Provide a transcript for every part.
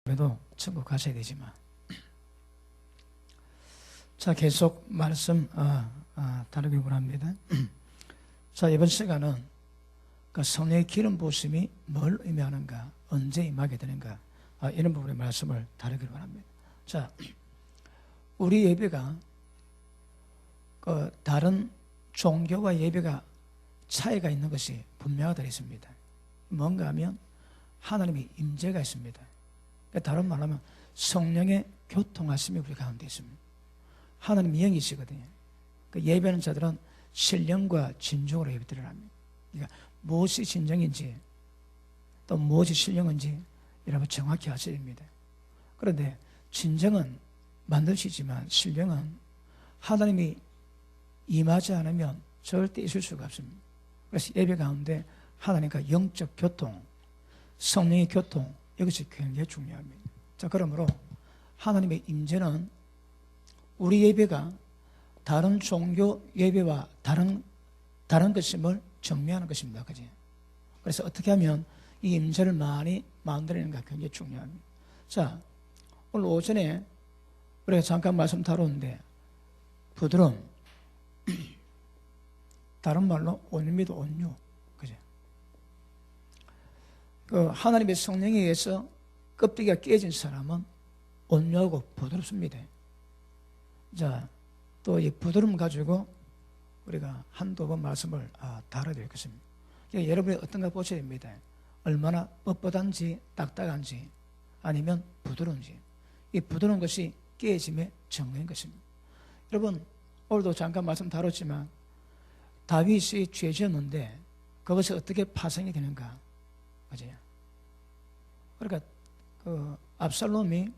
그래도 천국 가셔야 되지만. 자, 계속 말씀 다루길 원합니다. 자, 이번 시간은 그 성령의 기름 부으심이 뭘 의미하는가, 언제 임하게 되는가, 이런 부분의 말씀을 다루길 원합니다. 자, 우리 예배가 그 다른 종교와 예배가 차이가 있는 것이 분명하다 했습니다. 뭔가 하면 하나님의 임재가 있습니다. 다른 말로 하면 성령의 교통하심이 우리 가운데 있습니다. 하나님 영이시거든요. 그 예배하는 자들은 신령과 진정으로 예배드리려 합니다. 그러니까 무엇이 진정인지 또 무엇이 신령인지 여러분 정확히 아셔야 됩니다. 그런데 진정은 만드시지만 신령은 하나님이 임하지 않으면 절대 있을 수가 없습니다. 그래서 예배 가운데 하나님과 영적 교통, 성령의 교통, 이것이 굉장히 중요합니다. 자, 그러므로 하나님의 임재는 우리 예배가 다른 종교 예배와 다른 것임을 정리하는 것입니다. 그죠? 그래서 어떻게 하면 이 임재를 많이 만들어내는가 굉장히 중요합니다. 자, 오늘 오전에 우리가 잠깐 말씀 다뤘는데 부드러움, 다른 말로 온유입니다. 온유. 그죠? 그 하나님의 성령에 의해서 껍데기가 깨진 사람은 온유하고 부드럽습니다. 자, 또 이 부드러움 가지고 우리가 한두 번 말씀을 다뤄야 되겠습니다. 그러니까 여러분이 어떤가 보셔야 됩니다. 얼마나 뻣뻣한지 딱딱한지 아니면 부드러운지. 이 부드러운 것이 깨짐의 증거인 것입니다. 여러분, 오늘도 잠깐 말씀 다뤘지만 다윗이 죄 지었는데 그것이 어떻게 파생이 되는가. 맞아요. 그러니까 그 압살롬이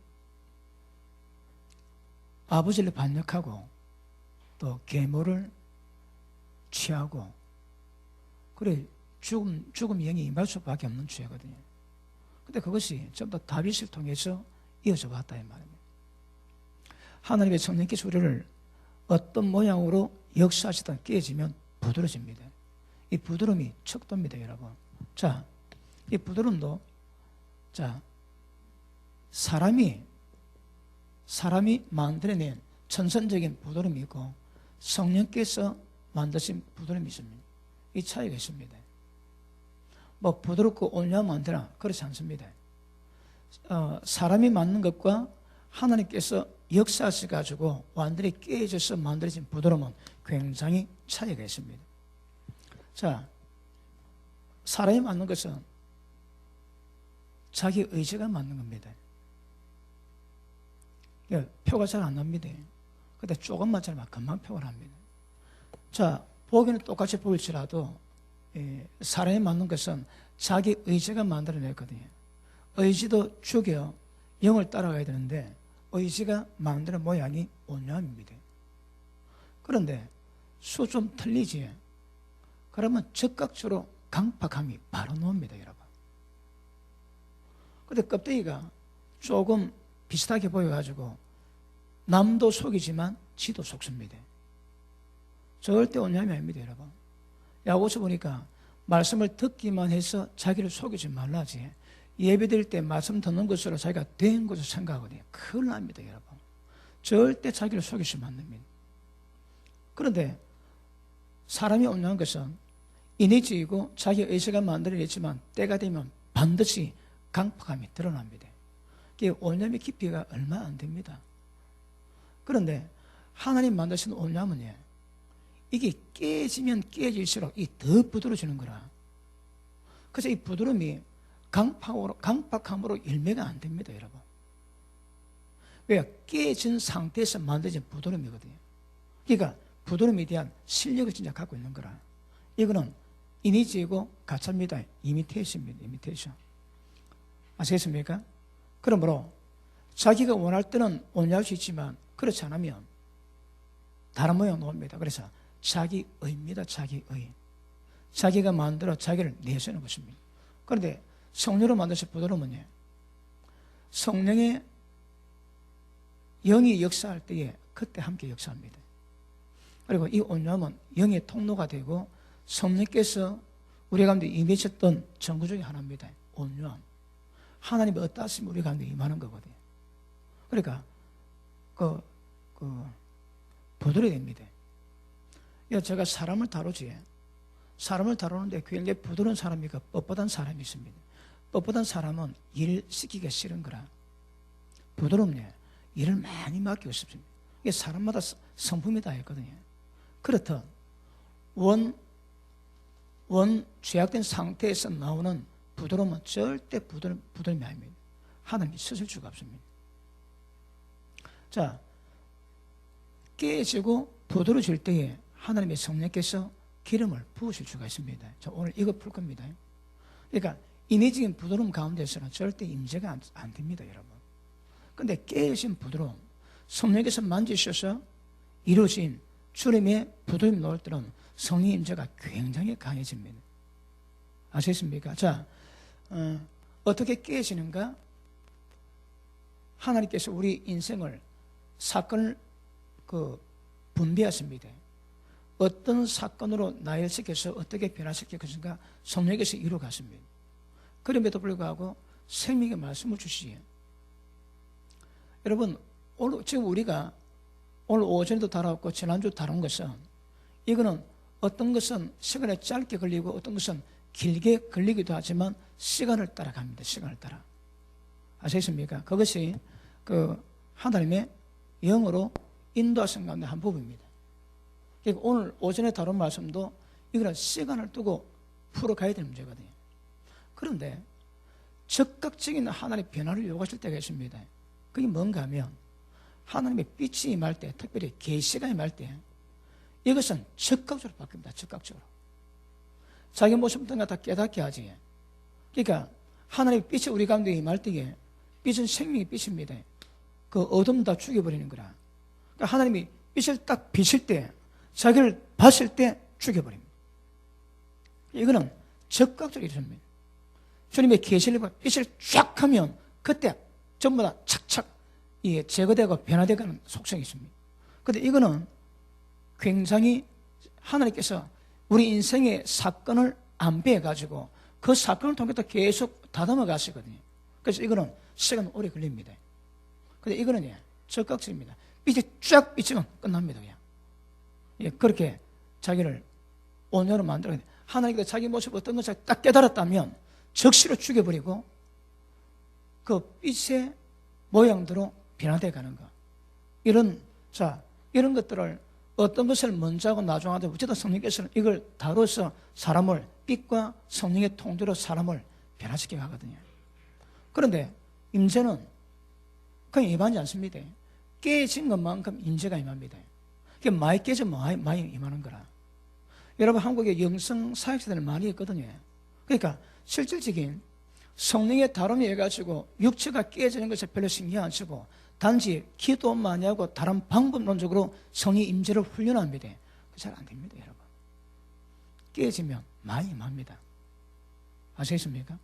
아버지를 반역하고 또 계모를 취하고 그래 죽음 영이 임할 수밖에 없는 죄거든요. 근데 그것이 전부 다 다윗을 통해서 이어져 왔다 이 말입니다. 하나님의 성령께서 우리를 어떤 모양으로 역사하시든 깨지면 부드러집니다. 이 부드러움이 척도입니다, 여러분. 자, 이 부드러움도 자 사람이 만들어낸 천선적인 부드러움이 있고 성령께서 만드신 부드러움이 있습니다. 이 차이가 있습니다. 뭐 부드럽고 온유하면 안 되나? 그렇지 않습니다. 사람이 만든 것과 하나님께서 역사하셔가지고 완전히 깨져서 만들어진 부드러움은 굉장히 차이가 있습니다. 자, 사람이 만든 것은 자기 의지가 만든 겁니다. 표가 잘 안 납니다. 근데 조금만 잘하면 금방 표가 납니다. 자, 보기는 똑같이 보일지라도 사람이 만든 것은 자기 의지가 만들어냈거든요. 의지도 죽여 영을 따라가야 되는데 의지가 만드는 모양이 온유함입니다. 그런데 수 좀 틀리지. 그러면 즉각적으로 강팍함이 바로 나옵니다, 여러분. 근데 껍데기가 조금 비슷하게 보여가지고 남도 속이지만 지도 속습니다. 절대 온유함이 아닙니다, 여러분. 야고보서 보니까 말씀을 듣기만 해서 자기를 속이지 말라지. 예배드릴 때 말씀 듣는 것으로 자기가 된 것을 생각하거든요. 큰일 납니다, 여러분. 절대 자기를 속이시면 안 됩니다. 그런데 사람이 온유한 것은 인위주의고 자기 의지가 만들어냈지만 때가 되면 반드시 강팍함이 드러납니다. 이게 온유함의 깊이가 얼마 안 됩니다. 그런데 하나님 만드신 온유함은요, 이게 깨지면 깨질수록 더 부드러워지는 거라. 그래서 이 부드러움이 강팍함으로 일매가 안 됩니다, 여러분. 왜? 깨진 상태에서 만들어진 부드러움이거든요. 그러니까 부드러움에 대한 실력을 진짜 갖고 있는 거라. 이거는 인위주의고 가짜입니다. 이미테이션입니다. 이미테이션. 아시겠습니까? 그러므로 자기가 원할 때는 온유할 수 있지만 그렇지 않으면 다른 모양 나옵니다. 그래서 자기의입니다. 자기의. 자기가 만들어 자기를 내세우는 것입니다. 그런데 성령으로 만드신 부드러움은요, 성령의 영이 역사할 때에 그때 함께 역사합니다. 그리고 이 온유함은 영의 통로가 되고 성령께서 우리 가운데 임하셨던 전구 중에 하나입니다. 온유함. 하나님의 어떠하심이 우리 가운데 임하는 거거든요. 그러니까 부드러워야 됩니다. 제가 사람을 다루지, 사람을 다루는데 굉장히 부드러운 사람이 있고 뻣뻣한 사람이 있습니다. 뻣뻣한 사람은 일 시키기가 싫은 거라. 부드럽네. 일을 많이 맡기고 싶습니다. 이게 사람마다 성품이 다 있거든요. 그렇듯 죄악된 상태에서 나오는 부드러움은 절대 부드러움이 아닙니다. 하나님이 쓰실 수가 없습니다. 자, 깨지고 부드러워질 때에 하나님의 성령께서 기름을 부으실 수가 있습니다. 자, 오늘 이거 풀 겁니다. 그러니까 인위적인 부드러움 가운데서는 절대 임재가 안 됩니다, 여러분. 근데 깨어진 부드러움, 성령께서 만지셔서 이루어진 주님의 부드러움이 나올 때는 성령 임재가 굉장히 강해집니다. 아시겠습니까? 자, 어떻게 깨어지는가? 하나님께서 우리 인생을, 사건을 분배하십니다. 어떤 사건으로 나열시켜서 어떻게 변화시킬 것인가 성령께서 이루어갔습니다. 그럼에도 불구하고 생명의 말씀을 주시지요. 여러분, 지금 우리가 오늘 오전에도 다뤘고 지난주 다룬 것은, 이거는 어떤 것은 시간이 짧게 걸리고 어떤 것은 길게 걸리기도 하지만 시간을 따라 갑니다. 시간을 따라. 아시겠습니까? 그것이 하나님의 영으로 인도하신 가운데 한 부분입니다. 그러니까 오늘 오전에 다룬 말씀도 이거는 시간을 두고 풀어가야 되는 문제거든요. 그런데 즉각적인 하나님의 변화를 요구하실 때가 있습니다. 그게 뭔가 하면 하나님의 빛이 임할 때, 특별히 계시가 임할 때 이것은 즉각적으로 바뀝니다. 즉각적으로. 자기 모습부터 다 깨닫게 하지. 그러니까 하나님의 빛이 우리 가운데 임할 때에, 빛은 생명의 빛입니다. 그 어둠 다 죽여버리는 거라. 그러니까 하나님이 빛을 딱 비칠 때, 자기를 봤을 때 죽여버립니다. 이거는 즉각적으로 일어납니다. 주님의 계시를 보고 빛을 쫙 하면 그때 전부 다 착착 제거되고 변화되는 속성이 있습니다. 그런데 이거는 굉장히 하나님께서 우리 인생의 사건을 안배해가지고 그 사건을 통해서 계속 다듬어 가시거든요. 그래서 이거는 시간 오래 걸립니다. 그런데 이거는 즉각적입니다. 빛이 쫙 비치면 끝납니다. 그냥. 그렇게 자기를 온유로 만들어야 돼요. 하나님께서 자기 모습 어떤 것을 딱 깨달았다면 즉시로 죽여버리고 그 빛의 모양대로 변화되어 가는 것. 이런 것들을 어떤 것을 먼저 하고 나중 하든 어쨌든 성령께서는 이걸 다뤄서 사람을 빛과 성령의 통제로 사람을 변화시켜 가거든요. 그런데 임재는 그냥 임하지 않습니다. 깨진 것만큼 임재가 임합니다. 그게 많이 깨지면 많이 임하는 거라. 여러분, 한국에 영성 사역자들 많이 있거든요. 그러니까 실질적인 성령의 다름에 해가지고 육체가 깨지는 것에 별로 신경 안 쓰고 단지 기도 많이 하고 다른 방법론적으로 성의 임재를 훈련합니다. 잘 안 됩니다, 여러분. 깨지면 많이 임합니다. 아시겠습니까?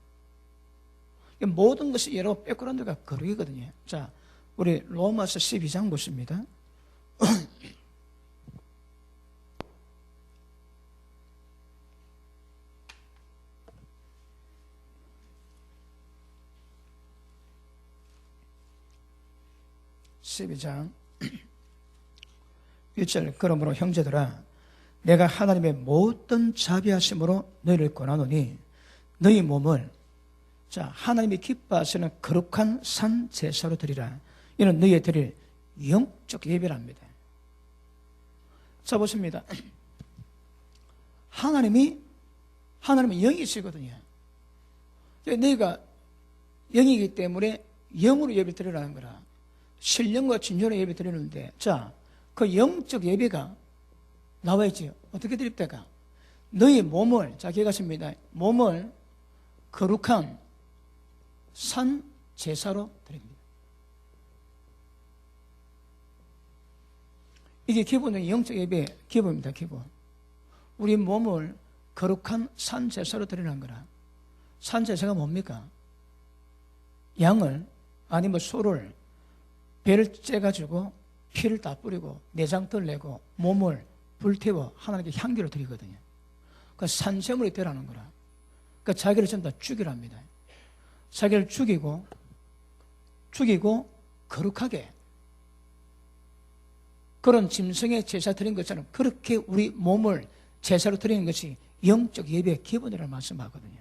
모든 것이 여러분 백그라운드가 거룩이거든요. 자, 우리 로마서 12장 보십니다. 12장 1절 그러므로 형제들아 내가 하나님의 모든 자비하심으로 너희를 권하노니 너희 몸을 하나님이 기뻐하시는 거룩한 산 제사로 드리라. 이는 너희의 드릴 영적 예배랍니다. 자, 보십니다. 하나님은 영이시거든요. 너희가 영이기 때문에 영으로 예배 드리라는 거라. 신령과 진정으로 예배 드리는데, 그 영적 예배가 나와있지. 어떻게 드립니까? 너희 몸을, 기억하십니다. 몸을 거룩한 산 제사로 드립니다. 이게 기본적인 영적 예배의 기본입니다. 기본. 우리 몸을 거룩한 산 제사로 드리는 거라. 산 제사가 뭡니까? 양을 아니면 소를 배를 째가지고 피를 다 뿌리고 내장들 내고 몸을 불태워 하나님께 향기를 드리거든요. 그 산제물이 되라는 거라. 그 자기를 전부 다 죽이랍니다. 자기를 죽이고 거룩하게 그런 짐승의 제사 드린 것처럼 그렇게 우리 몸을 제사로 드리는 것이 영적 예배의 기본이라고 말씀하거든요.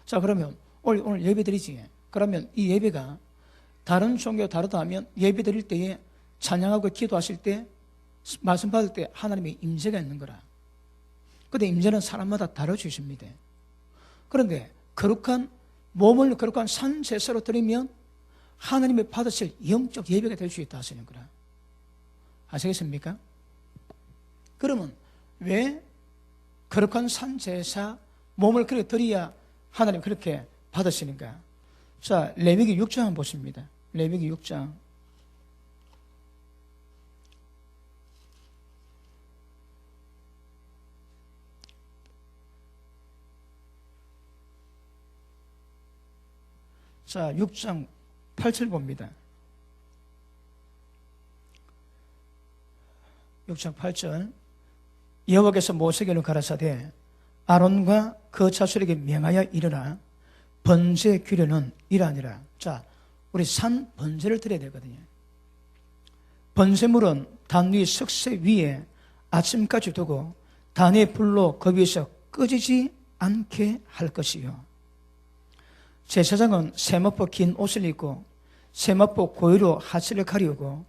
자, 그러면 오늘 예배 드리지. 그러면 이 예배가 다른 종교 다르다 하면 예배 드릴 때에 찬양하고 기도하실 때 말씀 받을 때 하나님의 임재가 있는 거라. 근데 임재는 사람마다 다르주십니다. 그런데 몸을 거룩한 산 제사로 드리면 하나님이 받으실 영적 예배가 될 수 있다 하시는 거라. 아시겠습니까? 그러면 왜 거룩한 산 제사 몸을 그렇게 드려야 하나님 그렇게 받으시는가? 자, 레위기 6장 한번 보십니다. 레위기 6장. 자, 6장 8절 봅니다. 6장 8절. 여호와께서 모세에게 가라사대 아론과 그 자손에게 명하여 이르라. 번제 규례는 이러하니라. 자, 우리 산 번제를 드려야 되거든요. 번제물은 단 위 석쇠 위에 아침까지 두고 단의 불로 그 위에서 꺼지지 않게 할 것이요. 제사장은 세마포 긴 옷을 입고 세마포 고위로 하체를 가리우고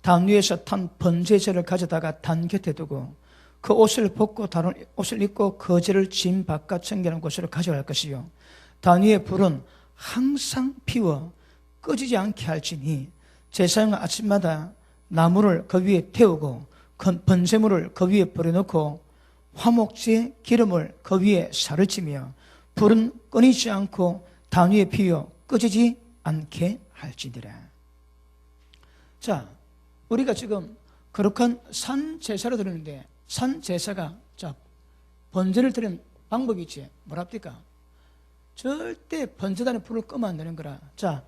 단 위에서 탄 번제제를 가져다가 단 곁에 두고 그 옷을 벗고 다른 옷을 입고 거제를 짐 바깥 챙겨놓은 곳으로 가져갈 것이요. 단 위에 불은 항상 피워 꺼지지 않게 할지니 제사장은 아침마다 나무를 그 위에 태우고 번제물을 그 위에 버려놓고 화목제 기름을 그 위에 살을 찌며 불은 끊이지 않고 단 위에 피워 꺼지지 않게 할지니라. 자, 우리가 지금 거룩한 산 제사를 드리는데 산 제사가 자 번제를 드리는 방법이 있지. 뭐랍니까? 절대 번제단에 불을 끄면 안 되는 거라. 자,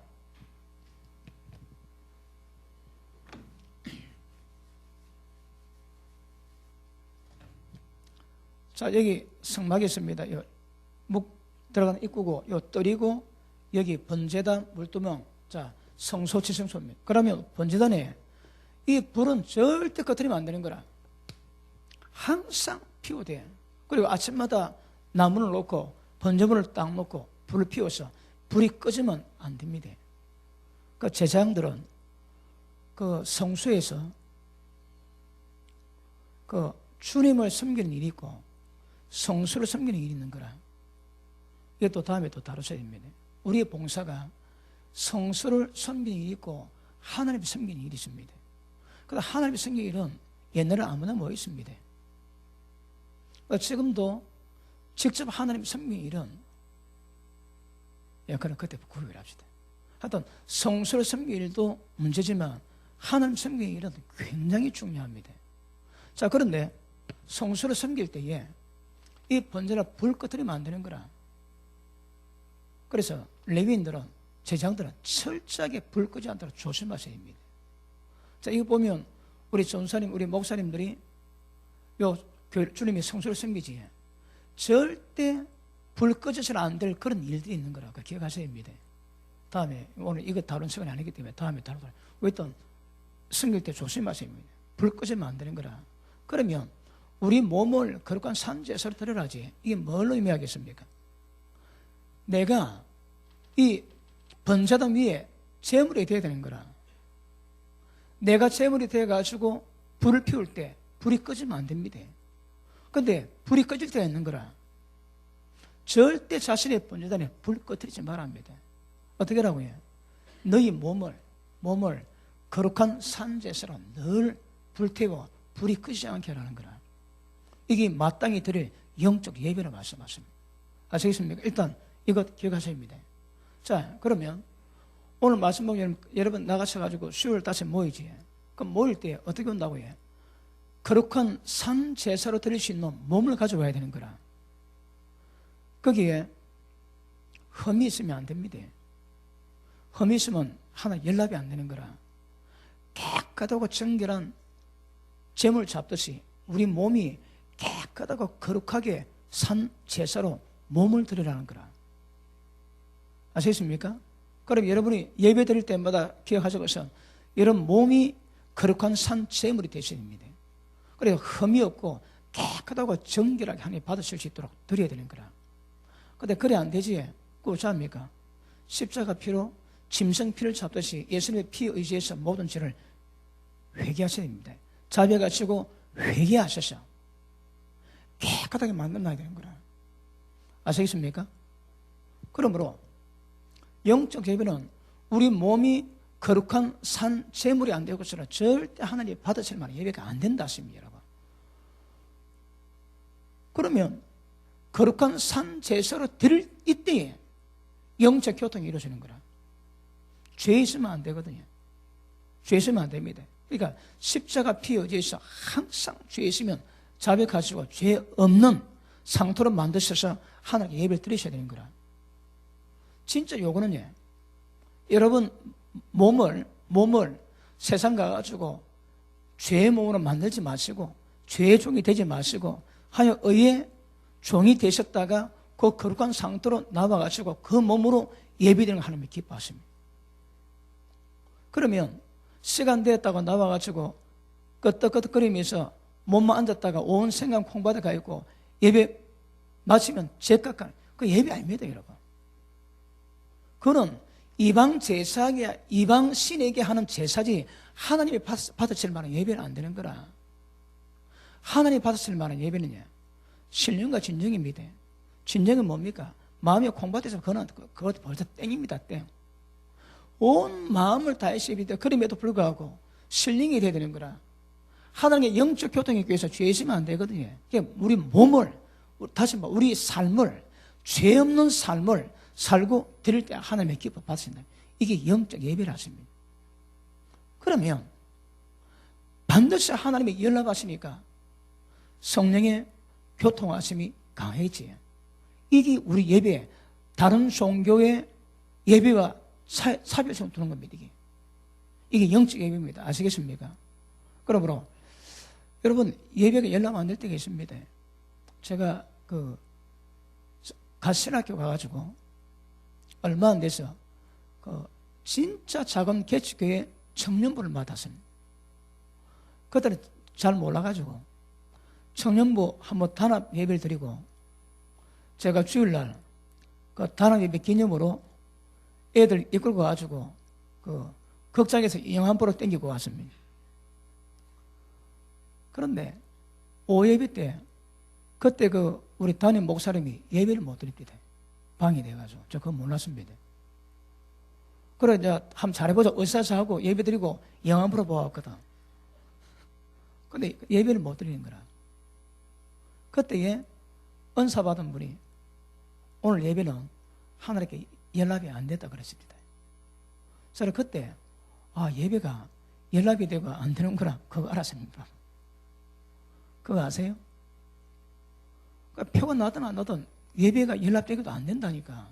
여기 성막이 있습니다. 요 묵 들어가는 입구고 요 뜰이고 여기 번제단 물두멍. 자, 성소 지성소입니다. 그러면 번제단에 이 불은 절대 꺼뜨리면 안 되는 거라. 항상 피워대. 그리고 아침마다 나무를 놓고 번제물을 딱 놓고 불을 피워서 불이 꺼지면 안 됩니다. 그 제사장들은 그 성소에서 그 주님을 섬기는 일이 있고 성소를 섬기는 일이 있는 거라. 이게 또 다음에 또 다루셔야 됩니다. 우리의 봉사가 성소를 섬기는 일이 있고 하나님을 섬기는 일이 있습니다. 그래서 하나님을 섬기는 일은 옛날에 아무나 뭐 있습니다. 지금도 직접 하나님 섬기는 일은 그는 그때 구별을 합시다. 하여튼 성소를 섬기는 일도 문제지만 하나님 섬기는 일은 굉장히 중요합니다. 자, 그런데 성소를 섬길 때에 이 번제를 불 꺼뜨리면 안 되는 거라. 그래서 레위인들은 제사장들은 철저하게 불 끄지 않도록 조심하셔야 합니다. 자, 이거 보면 우리 전사님, 우리 목사님들이 주님이 성소를 섬기지 절대 불 꺼져서는 안 될 그런 일들이 있는 거라. 기억하셔야 합니다. 다음에 오늘 이거 다룬 시간이 아니기 때문에 다음에 다루도록. 일단 섬길 때 조심하셔야 합니다. 불 꺼지면 안 되는 거라. 그러면 우리 몸을 거룩한 산제사로 드려라지. 이게 뭘 의미하겠습니까? 내가 이 번제단 위에 제물이 되어야 되는 거라. 내가 제물이 되어가지고 불을 피울 때 불이 꺼지면 안 됩니다. 근데 불이 꺼질 때가 있는 거라. 절대 자신의 번제단에 불 꺼뜨리지 말아야 합니다. 어떻게 하라고 해요? 너희 몸을 거룩한 산제사로 늘 불태워 불이 끄지 않게 하라는 거라. 이게 마땅히 드릴 영적 예배로 말씀하십니다. 아시겠습니까? 일단 이것 기억하셔야 합니다. 자, 그러면 오늘 말씀 보면 여러분 나가셔가지고 수요일 다시 모이지. 그럼 모일 때 어떻게 온다고 해요? 거룩한 산 제사로 드릴 수 있는 몸을 가져와야 되는 거라. 거기에 흠이 있으면 안 됩니다. 흠이 있으면 하나 연락이 안 되는 거라. 깨끗하고 정결한 제물 잡듯이 우리 몸이 깨끗하고 거룩하게 산 제사로 몸을 드리라는 거라. 아시겠습니까? 그럼 여러분이 예배 드릴 때마다 기억하실 것은 여러분 몸이 거룩한 산 제물이 되셔야 됩니다. 그래서 흠이 없고 깨끗하고 정결하게 하나님 받으실 수 있도록 드려야 되는 거라. 근데 그래 안 되지. 그거 어찌합니까? 십자가 피로 짐승 피를 잡듯이 예수님의 피 의지해서 모든 죄를 회개하셔야 됩니다. 자백하시고 회개하셔서 깨끗하게 만들어놔야 되는 거라. 아시겠습니까? 그러므로 영적 예배는 우리 몸이 거룩한 산 제물이 안 되고서는 절대 하나님 받으실 만한 예배가 안 된다 하십니다, 여러분. 그러면 거룩한 산 제사로 드릴 이때에 영적 교통이 이루어지는 거라. 죄 있으면 안 되거든요. 죄 있으면 안 됩니다. 그러니까 십자가 피 의지해서 항상 죄 있으면 자백하시고 죄 없는 상토로 만드셔서 하나님께 예배를 드리셔야 되는 거라. 진짜 요거는요, 여러분 몸을 세상 가가지고 죄의 몸으로 만들지 마시고 죄의 종이 되지 마시고 하여 의의 종이 되셨다가 그 거룩한 상태로 나와가지고 그 몸으로 예배드리는 걸 하나님이 기뻐하십니다. 그러면 시간 되었다고 나와가지고 끄떡끄떡거리면서 몸만 앉았다가 온 생각 콩받아 가 있고 예배 마치면 죄값 그 예배 아닙니다, 여러분. 그는 이방 제사에 이방 신에게 하는 제사지 하나님이 받으실 만한 예배는 안 되는 거라. 하나님이 받으실 만한 예배는요, 신령과 진정입니다. 진정은 뭡니까? 마음이 콩밭에서 그것도 벌써 땡입니다, 땡. 온 마음을 다해서 예배드려. 그럼에도 불구하고 신령이 돼야 되는 거라. 하나님의 영적 교통에 위해서 죄 있으면 안 되거든요. 우리 몸을, 다시 말해 우리 삶을, 죄 없는 삶을 살고 드릴 때 하나님의 기뻐 받으신다. 이게 영적 예배를 하십니다. 그러면 반드시 하나님의 연락하시니까 성령의 교통하심이 강해지요. 이게 우리 예배, 다른 종교의 예배와 차별성을 두는 겁니다. 이게 영적 예배입니다. 아시겠습니까? 그러므로 여러분 예배가 연락 안 될 때가 있습니다. 제가 가시학교 가가지고 얼마 안 돼서 진짜 작은 개척교회 청년부를 맡았습니다. 그들은 잘 몰라가지고 청년부 한번 단합 예배를 드리고 제가 주일날 그 단합 예배 기념으로 애들 이끌고 가지고 극장에서 영화 한 보러 땡기고 왔습니다. 그런데 오예배 때 그때 우리 담임 목사님이 예배를 못 드립니다. 방이 돼가지고 저 그거 몰랐습니다. 그래 이제 한번 잘해보자 의사사하고 예배 드리고 영화 보러 보았거든. 근데 예배를 못 드리는 거라. 그때에 은사 받은 분이 오늘 예배는 하나님께 연락이 안 됐다 그랬습니다. 그래서 그때 예배가 연락이 되고 안 되는구나 그거 알았습니다. 그거 아세요? 표가 나든 안 나든 예배가 연락되기도 안 된다니까.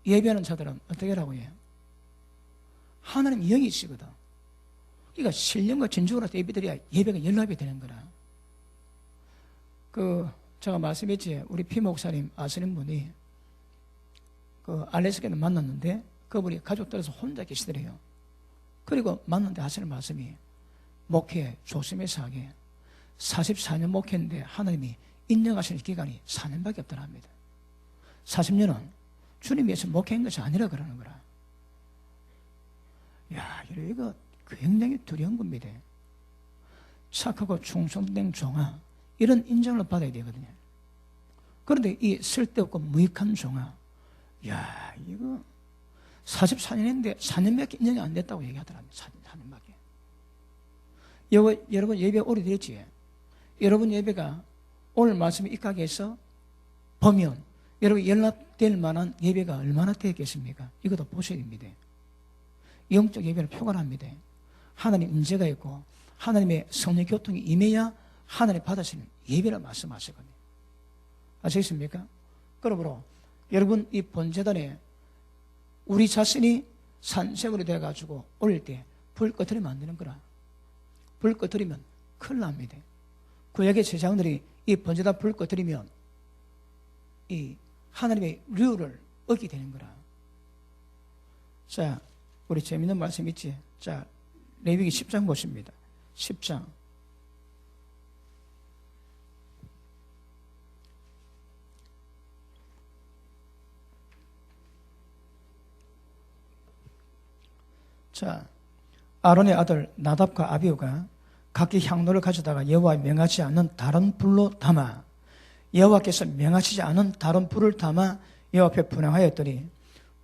예배하는 자들은 어떻게 하라고 해요? 하나님 영이시거든. 그러니까 신령과 진정으로 예배드려야 예배가 연락이 되는 거라. 제가 말씀했지, 우리 피 목사님 아시는 분이 알래스카에서 만났는데 그분이 가족들에서 혼자 계시더래요. 그리고 만났는데 하시는 말씀이 목회 조심해서 하게. 44년 목회인데 하나님이 인정하시는 기간이 4년밖에 없더랍니다. 40년은 주님 위해서 목회한 것이 아니라 그러는 거라. 야, 이거 굉장히 두려운 겁니다. 착하고 충성된 종아, 이런 인정을 받아야 되거든요. 그런데 이 쓸데없고 무익한 종아, 야, 이거 44년인데 4년밖에 인정이 안 됐다고 얘기하더랍니다. 4년밖에. 여러분 예배 오래됐지? 여러분 예배가 오늘 말씀이 이 가게에서 보면 여러분 연락될 만한 예배가 얼마나 되겠습니까? 이것도 보셔야 됩니다. 영적 예배를 표관합니다. 하나님 임재가 있고 하나님의 성령 교통이 임해야 하나님 받으시는 예배를 말씀하시거든요. 아시겠습니까? 그러므로 여러분 이 본제단에 우리 자신이 산세물이 돼가지고 올릴 때 불 꺼트리면 안 되는 거라. 불 꺼트리면 큰일 납니다. 구약의 제사장들이 이 번제단 불 꺼트리면 이 하나님의 류를 어기게 되는 거라. 자, 우리 재밌는 말씀 있지? 자, 레위기 10장 보십니다. 10장. 자, 아론의 아들 나답과 아비후가 각기 향로를 가져다가 여호와 명하지 않는 다른 불로 담아 여호와께서 명하시지 않은 다른 불을 담아 여호와 앞에 분향하였더니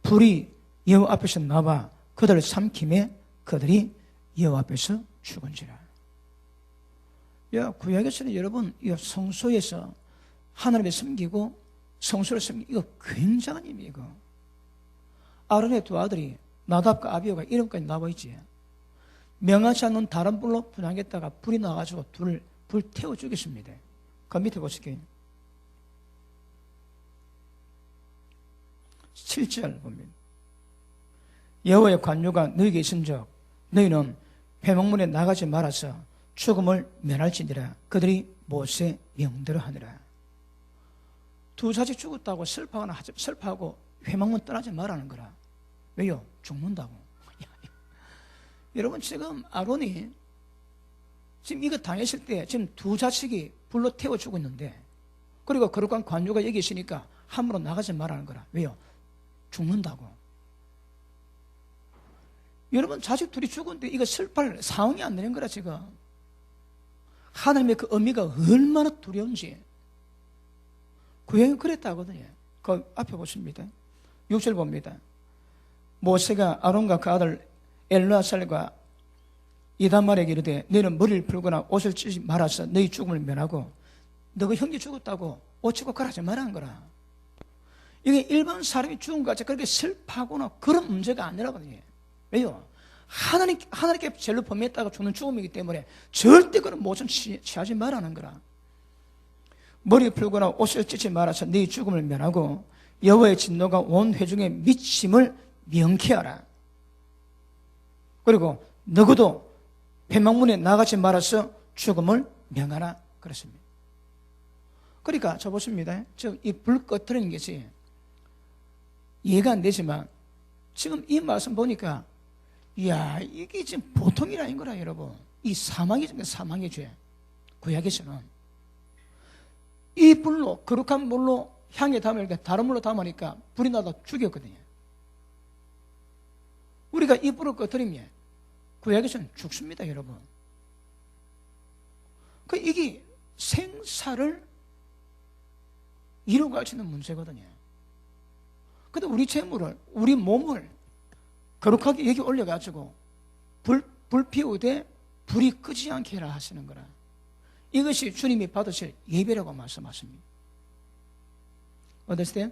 불이 여호와 앞에서 나와 그들을 삼킴에 그들이 여호와 앞에서 죽은지라. 구약에서는 여러분 이 성소에서 하나님을 섬기고 성소를 섬기고 이거 굉장한 의미이고, 아론의 두 아들이 나답과 아비후가 이름까지 나와 있지. 명하지 않는 다른 불로 분양했다가 불이 나가지고 둘을 불 태워 죽였습니다. 그 밑에 보실게요. 7절 봅니다. 여호와의 관유가 너희에게 있은즉 너희는 회막문에 나가지 말아서 죽음을 면할지니라. 그들이 모세 명대로 하니라. 두 자식 죽었다고 슬퍼하고 회막문 떠나지 말라는 거라. 왜요? 죽는다고. 여러분, 지금 아론이 지금 이거 당했을 때 지금 두 자식이 불로 태워 죽고 있는데, 그리고 거룩한 관유가 여기 있으니까 함부로 나가지 말라는 거라. 왜요? 죽는다고. 여러분, 자식 둘이 죽었는데 이거 슬퍼할 상황이 안 되는 거라. 지금 하나님의 그 의미가 얼마나 두려운지. 구약은 그랬다거든요. 그 앞에 보십니다. 6절 봅니다. 모세가 아론과 그 아들 엘르아살과 이다말에게 이르되 너희는 머리를 풀거나 옷을 찢지 말아서 너희 죽음을 면하고 너가 형제 죽었다고 옷 찢고 가라지 말라는 거라. 이게 일반 사람이 죽은 것 같이 그렇게 슬퍼하거나 그런 문제가 아니라거든요. 왜요? 하나님께 죄를 범했다가 죽는 죽음이기 때문에 절대 그런 모습 취하지 말라는 거라. 머리를 풀거나 옷을 찢지 말아서 너희 죽음을 면하고 여호와의 진노가 온 회중에 미침을 명쾌하라. 그리고 너희도 회막문에 나가지 말아서 죽음을 명하라 그랬습니다. 그러니까 저 보십니다. 지금 이 불 꺼트리는 것이 이해가 안 되지만 지금 이 말씀 보니까 이야, 이게 지금 보통 일 아닌 거라. 여러분, 이 사망의 죄. 구약에서는 이 불로, 거룩한 물로 향에 담으니까 다른 물로 담으니까 불이 나다 죽였거든요. 우리가 이 불을 꺼뜨리면 구약에서는 죽습니다, 여러분. 이게 생사를 이루어갈 수 있는 문제거든요. 근데 우리 재물을, 우리 몸을 거룩하게 여기 올려가지고 불 피우되 불이 끄지 않게 해라 하시는 거라. 이것이 주님이 받으실 예배라고 말씀하십니다. 어떠세요?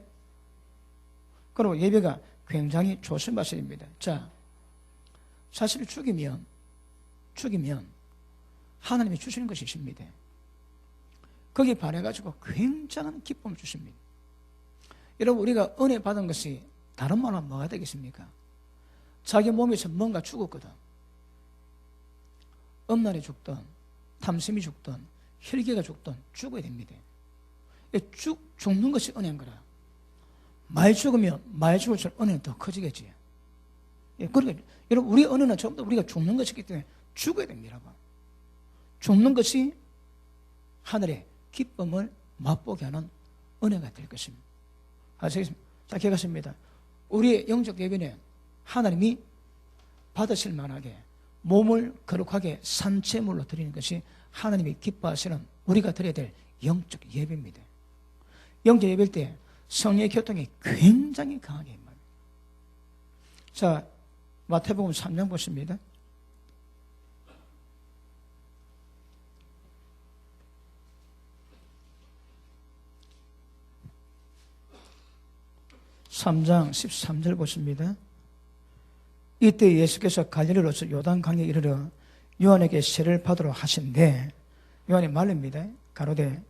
그리고 예배가 굉장히 조심하셔야 됩니다. 자, 사실 죽이면 하나님이 주시는 것이 있습니다. 거기에 반해가지고 굉장한 기쁨을 주십니다. 여러분, 우리가 은혜 받은 것이 다른 말로 뭐가 되겠습니까? 자기 몸에서 뭔가 죽었거든. 음란이 죽든 탐심이 죽든 혈기가 죽든 죽어야 됩니다. 죽는 것이 은혜인 거라. 많이 죽으면 많이 죽을수록 은혜는 더 커지겠지. 그러니까 여러분, 우리 은혜는 전부 다 우리가 죽는 것이기 때문에 죽어야 됩니다. 죽는 것이 하늘의 기쁨을 맛보게 하는 은혜가 될 것입니다. 아시겠습니까? 자, 기억하십니다. 우리의 영적 예배는 하나님이 받으실 만하게 몸을 거룩하게 산채물로 드리는 것이 하나님이 기뻐하시는 우리가 드려야 될 영적 예배입니다. 영적 예배일 때 성령의 교통이 굉장히 강하게 임합니다. 자, 마태복음 3장 보십니다. (3장) 13절 보십니다. 이때 예수께서 갈릴리로서 요단강에 이르러 요한에게 세례를 받으러 하신대, 요한이 말입니다. 가로되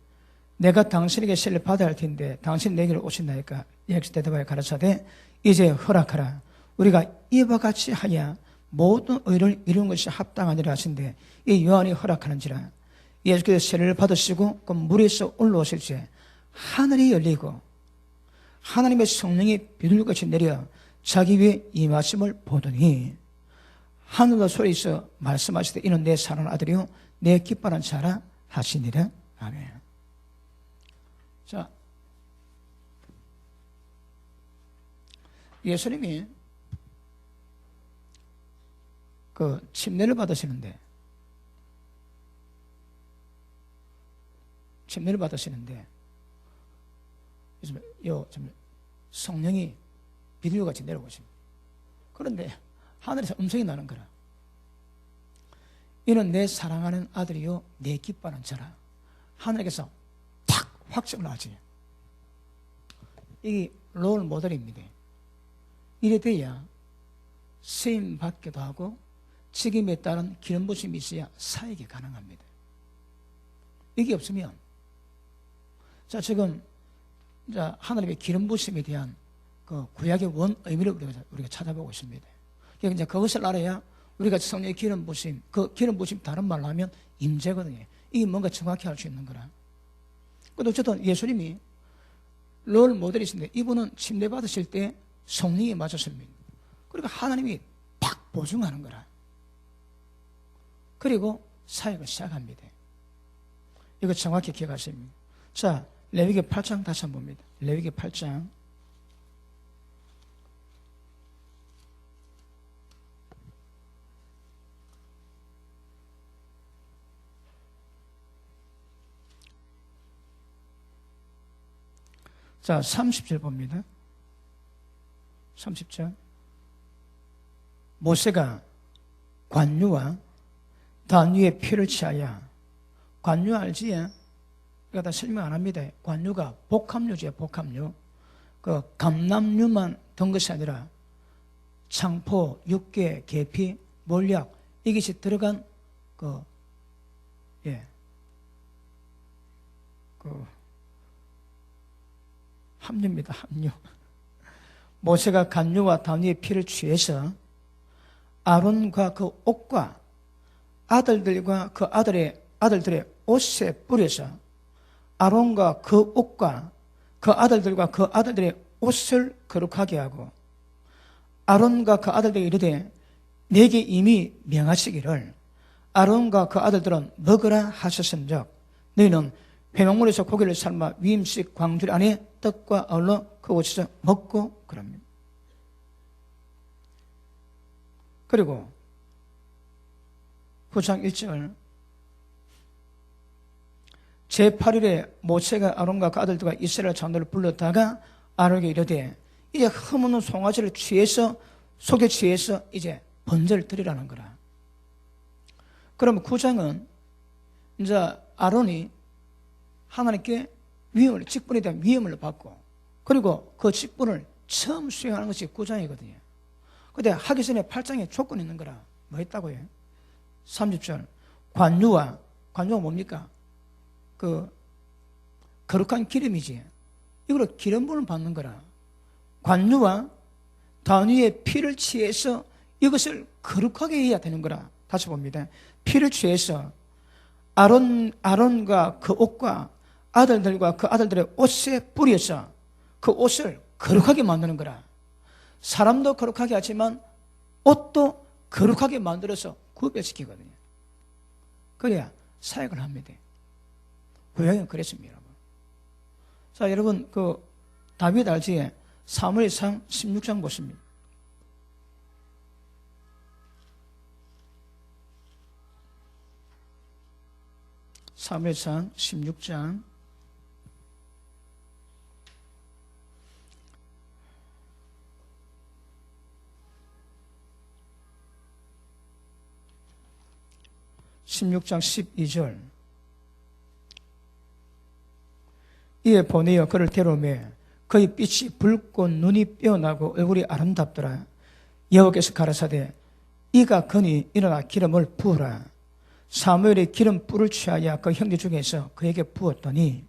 내가 당신에게 세례를 받아야 할 텐데 당신 내게로 오신다니까. 예수께서 대답하여 가라사대 이제 허락하라. 우리가 이와 같이 하여 모든 의를 이루는 것이 합당하니라 하신대, 이 요한이 허락하는지라. 예수께서 세례를 받으시고 그 물에서 올라오실 때 하늘이 열리고 하나님의 성령이 비둘기같이 내려 자기 위에 임하심을 보더니 하늘로 소리에서 말씀하시되 이는 내 사랑하는 아들이요 내 기뻐하는 자라 하시니라. 아멘. 자, 예수님이 그 침례를 받으시는데 성령이 비둘기같이 내려오십니다. 그런데 하늘에서 음성이 나는 거라. 이는 내 사랑하는 아들이요 내 기뻐하는 자라. 하늘에서 탁 확정을 하지. 이게 롤 모델입니다. 이래 돼야 쓰임 받기도 하고 책임에 따른 기름 부심이 있어야 사역이 가능합니다. 이게 없으면 자 지금 자 하나님의 기름 부심에 대한 그 구약의 원 의미를 우리가 찾아보고 있습니다. 그러니까 이제 그것을 알아야 우리가 성령의 기름 부심, 그 기름 부심 다른 말로 하면 임재거든요. 이게 뭔가 정확히 알 수 있는 거라. 근데 어쨌든 예수님이 롤 모델이신데 이분은 침례 받으실 때 성령이 맞았습니다. 그러니까 하나님이 팍 보증하는 거라. 그리고 사역을 시작합니다. 이거 정확히 기억하시면. 자, 레위기 8장 다시 한번 봅니다. 레위기 8장. 자, 30절 봅니다. 30절. 모세가 관유와 단 위에 피를 취하여, 관유 알지? 이거 다 설명 안 합니다. 관유가 복합류죠, 복합류. 그 감람류만 든 것이 아니라 창포, 육개, 계피, 몰약 이것이 들어간 합류입니다. 합류. 모세가 간유와 단위의 피를 취해서 아론과 그 옷과 아들들과 그 아들들의 옷에 뿌려서 아론과 그 옷과 그 아들들과 그 아들들의 옷을 거룩하게 하고 아론과 그 아들들에게 이르되 내게 이미 명하시기를 아론과 그 아들들은 먹으라 하셨은즉 너희는 회막물에서 고기를 삶아 위임식 광줄 안에 떡과 어울러 그곳에서 먹고 그럽니다. 그리고 9장 1절 제8일에 모세가 아론과 그 아들들과 이스라엘 장로를 불렀다가 아론에게 이르되 이제 흠없는 송아지를 취해서 속에 취해서 이제 번제를 드리라는 거라. 그러면 9장은 이제 아론이 하나님께 위임을, 직분에 대한 위임을 받고 그리고 그 직분을 처음 수행하는 것이 9장이거든요. 근데 하기 전에 8장에 조건이 있는 거라. 뭐 있다고요? 30절 관유가 뭡니까? 그 거룩한 기름이지. 이걸로 기름 부음을 받는 거라. 관유와 단위의 피를 취해서 이것을 거룩하게 해야 되는 거라. 다시 봅니다. 피를 취해서 아론과 그 옷과 아들들과 그 아들들의 옷에 뿌려서 그 옷을 거룩하게 만드는 거라. 사람도 거룩하게 하지만 옷도 거룩하게 만들어서 구별시키거든요. 그래야 사역을 합니다. 구약은 그랬습니다, 여러분. 자, 여러분 그 다윗 알지? 사무엘상 16장 보십니다. 사무엘상 16장 12절 이에 보내어 그를 데려오매 그의 빛이 붉고 눈이 빼어나고 얼굴이 아름답더라. 여호와께서 가라사대 이가 거니 일어나 기름을 부으라. 사무엘이 기름 뿔을 취하여 그 형제 중에서 그에게 부었더니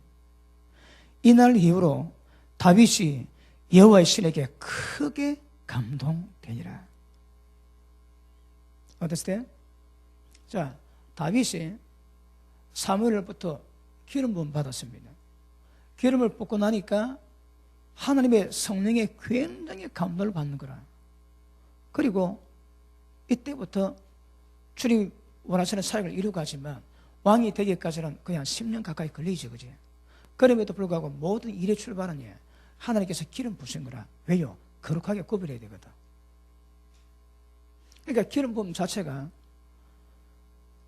이날 이후로 다윗이 여호와의 신에게 크게 감동되니라. 어땠어요? 자, 다윗이 사무엘로부터 기름 부음 받았습니다. 기름을 붓고 나니까 하나님의 성령에 굉장히 감동을 받는 거라. 그리고 이때부터 주님 원하시는 사역을 이루가지만 왕이 되기까지는 그냥 10년 가까이 걸리지, 그지? 그럼에도 불구하고 모든 일의 출발은 하나님께서 기름 부으신 거라. 왜요? 거룩하게 구별해야 되거든. 그러니까 기름 부음 자체가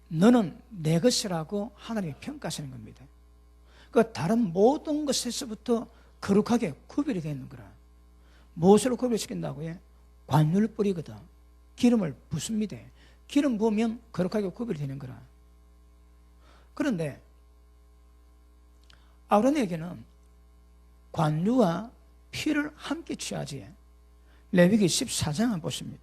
너는 내 것이라고 하나님이 평가하시는 겁니다. 그 다른 모든 것에서부터 거룩하게 구별이 되는 거라. 무엇으로 구별시킨다고요? 관유를 뿌리거든. 기름을 붓습니다. 기름 부으면 거룩하게 구별이 되는 거라. 그런데 아론에게는 관유와 피를 함께 취하지. 레위기 14장을 보십니다.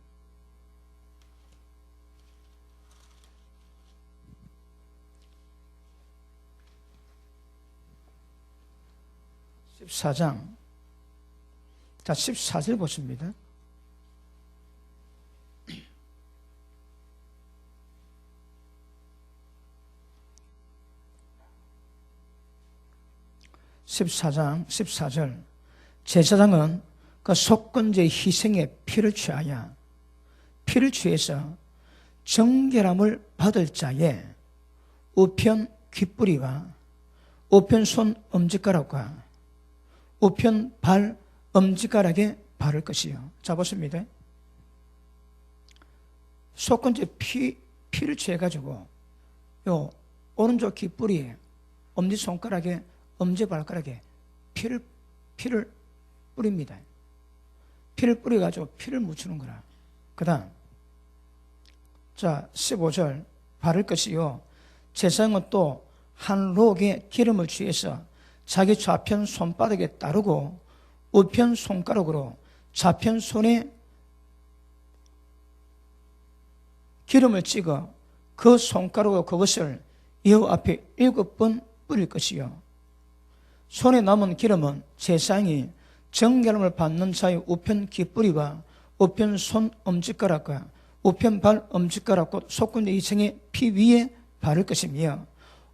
14장. 자, 14절 보십니다. (14장) 14절. 제사장은 그 속건제 희생의 피를 취하여 피를 취해서 정결함을 받을 자의 우편 귓뿌리와 우편 손 엄지가락과 우편 발 엄지가락에 바를 것이요. 자, 보십니다. 속건제 피를 취해가지고 요 오른쪽 귓뿌리에 엄지손가락에 엄지발가락에 피를 뿌립니다. 피를 뿌려가지고 피를 묻히는 거라. 그 다음 자 15절 바를 것이요. 제사장은 또 한 록에 기름을 취해서 자기 좌편 손바닥에 따르고 우편 손가락으로 좌편 손에 기름을 찍어 그 손가락으로 그것을 여호와 앞에 7번 뿌릴 것이요. 손에 남은 기름은 제사장이 정결함을 받는 자의 우편 귓뿌리와 우편 손 엄지가락과 우편 발 엄지가락과 속건제 이층의 피 위에 바를 것이며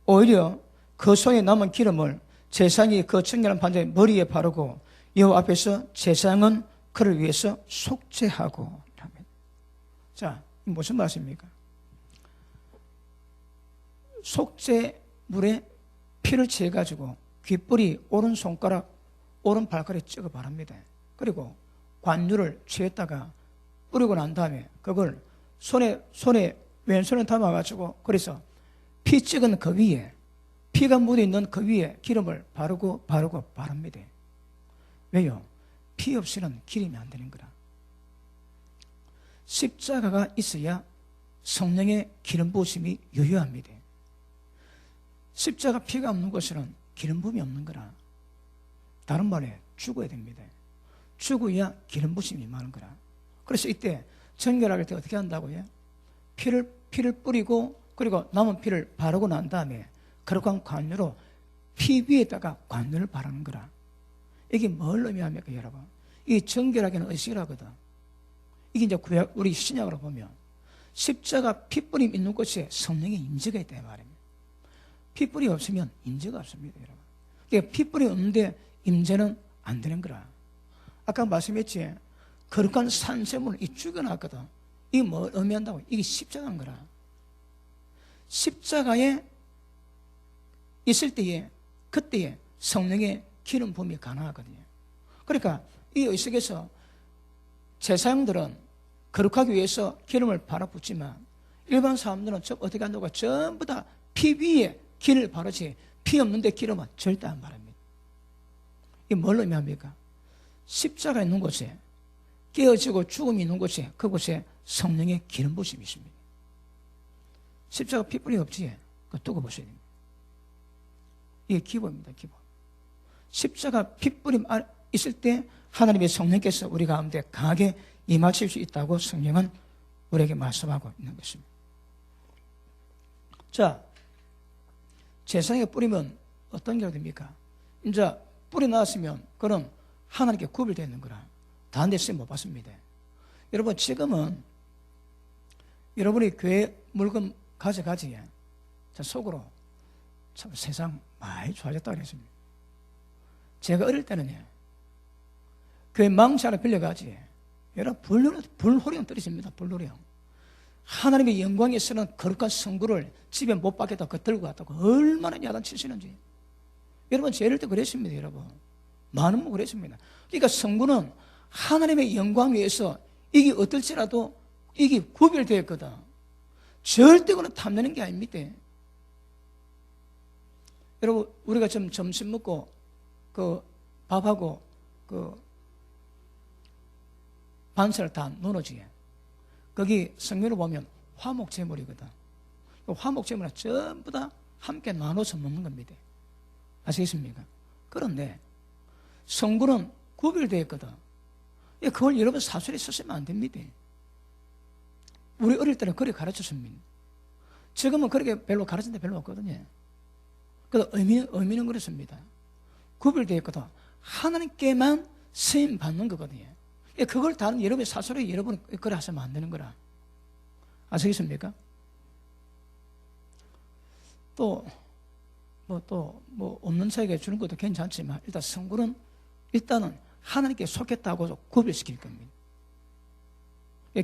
오히려 그 손에 남은 기름을 제사장이 그 정결함 받는 자의 머리에 바르고 여호와 앞에서 제사장은 그를 위해서 속죄하고 합니다. 자, 무슨 말씀입니까? 속죄물에 피를 취해가지고 귓뿌리, 오른손가락, 오른발가락에 찍어 바릅니다. 그리고 관유를 취했다가 뿌리고 난 다음에 그걸 손에 왼손에 담아가지고 그래서 피 찍은 그 위에 피가 묻어있는 그 위에 기름을 바릅니다. 왜요? 피 없이는 기름이 안 되는 거라. 십자가가 있어야 성령의 기름 부으심이 유효합니다. 십자가 피가 없는 것은 기름 부음이 없는 거라. 다른 말에 죽어야 됩니다. 죽어야 기름 부심이 많은 거라. 그래서 이때 정결할 때 어떻게 한다고요? 피를 뿌리고 그리고 남은 피를 바르고 난 다음에 거룩한 관유로 피 위에다가 관유를 바르는 거라. 이게 뭘 의미합니까, 여러분? 이 정결하게는 의식이라거든. 이게 이제 우리 신약으로 보면 십자가 피뿌림 있는 곳에 성령의 임재가 있다 이 말입니다. 피뿌리 없으면 임재가 없습니다, 여러분. 그러니까 피뿌리 없는데 임재는 안 되는 거라. 아까 말씀했지, 거룩한 산세물을 죽여놨거든. 이게 뭘 의미한다고? 이게 십자가인 거라. 십자가에 있을 때에 그때에 성령의 기름 부음이 가능하거든요. 그러니까 이 의식에서 제사장들은 거룩하기 위해서 기름을 발라붙지만 일반 사람들은 어떻게 한다고? 전부 다 피 위에 기름을 바르지 피 없는데 기름은 절대 안 바릅니다. 이게 뭘 의미합니까? 십자가 있는 곳에 깨어지고 죽음이 있는 곳에 그곳에 성령의 기름 부심이 있습니다. 십자가 피뿌리 없지? 그거 두고 보셔야 됩니다. 이게 기본입니다, 기본. 십자가 피뿌림 있을 때 하나님의 성령께서 우리 가운데 강하게 임하실 수 있다고 성령은 우리에게 말씀하고 있는 것입니다. 자, 제사장에 뿌리면 어떤 결과 됩니까? 이제 뿌리 나왔으면 그럼 하나님께 구별되는 거라. 다른 데 쓰임 못 봤습니다. 여러분, 지금은 여러분이 교회 물건 가져가지. 자, 속으로 참 세상 많이 좋아졌다고 그랬습니다. 제가 어릴 때는 그 망치 하나 빌려가지. 여러분, 불호령 떨어집니다. 불호령. 하나님의 영광에 쓰는 거룩한 성구를 집에 못 받겠다고 그거 들고 갔다고 얼마나 야단치시는지. 여러분, 제일 때 그랬습니다. 여러분, 많은 분 그랬습니다. 그러니까 성구는 하나님의 영광 위에서 이게 어떨지라도 이게 구별되어 있거든. 절대 그는 탐내는 게 아닙니다. 여러분, 우리가 좀 점심 먹고 그 밥하고 그 반찬을 다 넣어놓지. 거기 성경을 보면 화목제물이거든. 화목제물은 전부 다 함께 나눠서 먹는 겁니다. 아시겠습니까? 그런데 성구는 구별되어 있거든. 그걸 여러분 사설에 쓰시면 안 됩니다. 우리 어릴 때는 그렇게 가르쳤습니다. 지금은 그렇게 별로 가르친 데 별로 없거든요. 그래서 의미는 그렇습니다. 구별되어 있거든. 하나님께만 쓰임 받는 거거든요. 그걸 다른 여러분의 사설에 여러분은 그래 하시면 안 되는 거라. 아시겠습니까? 또 없는 사에게 주는 것도 괜찮지만 일단 성구는 일단은 하나님께 속했다고 구별시킬 겁니다.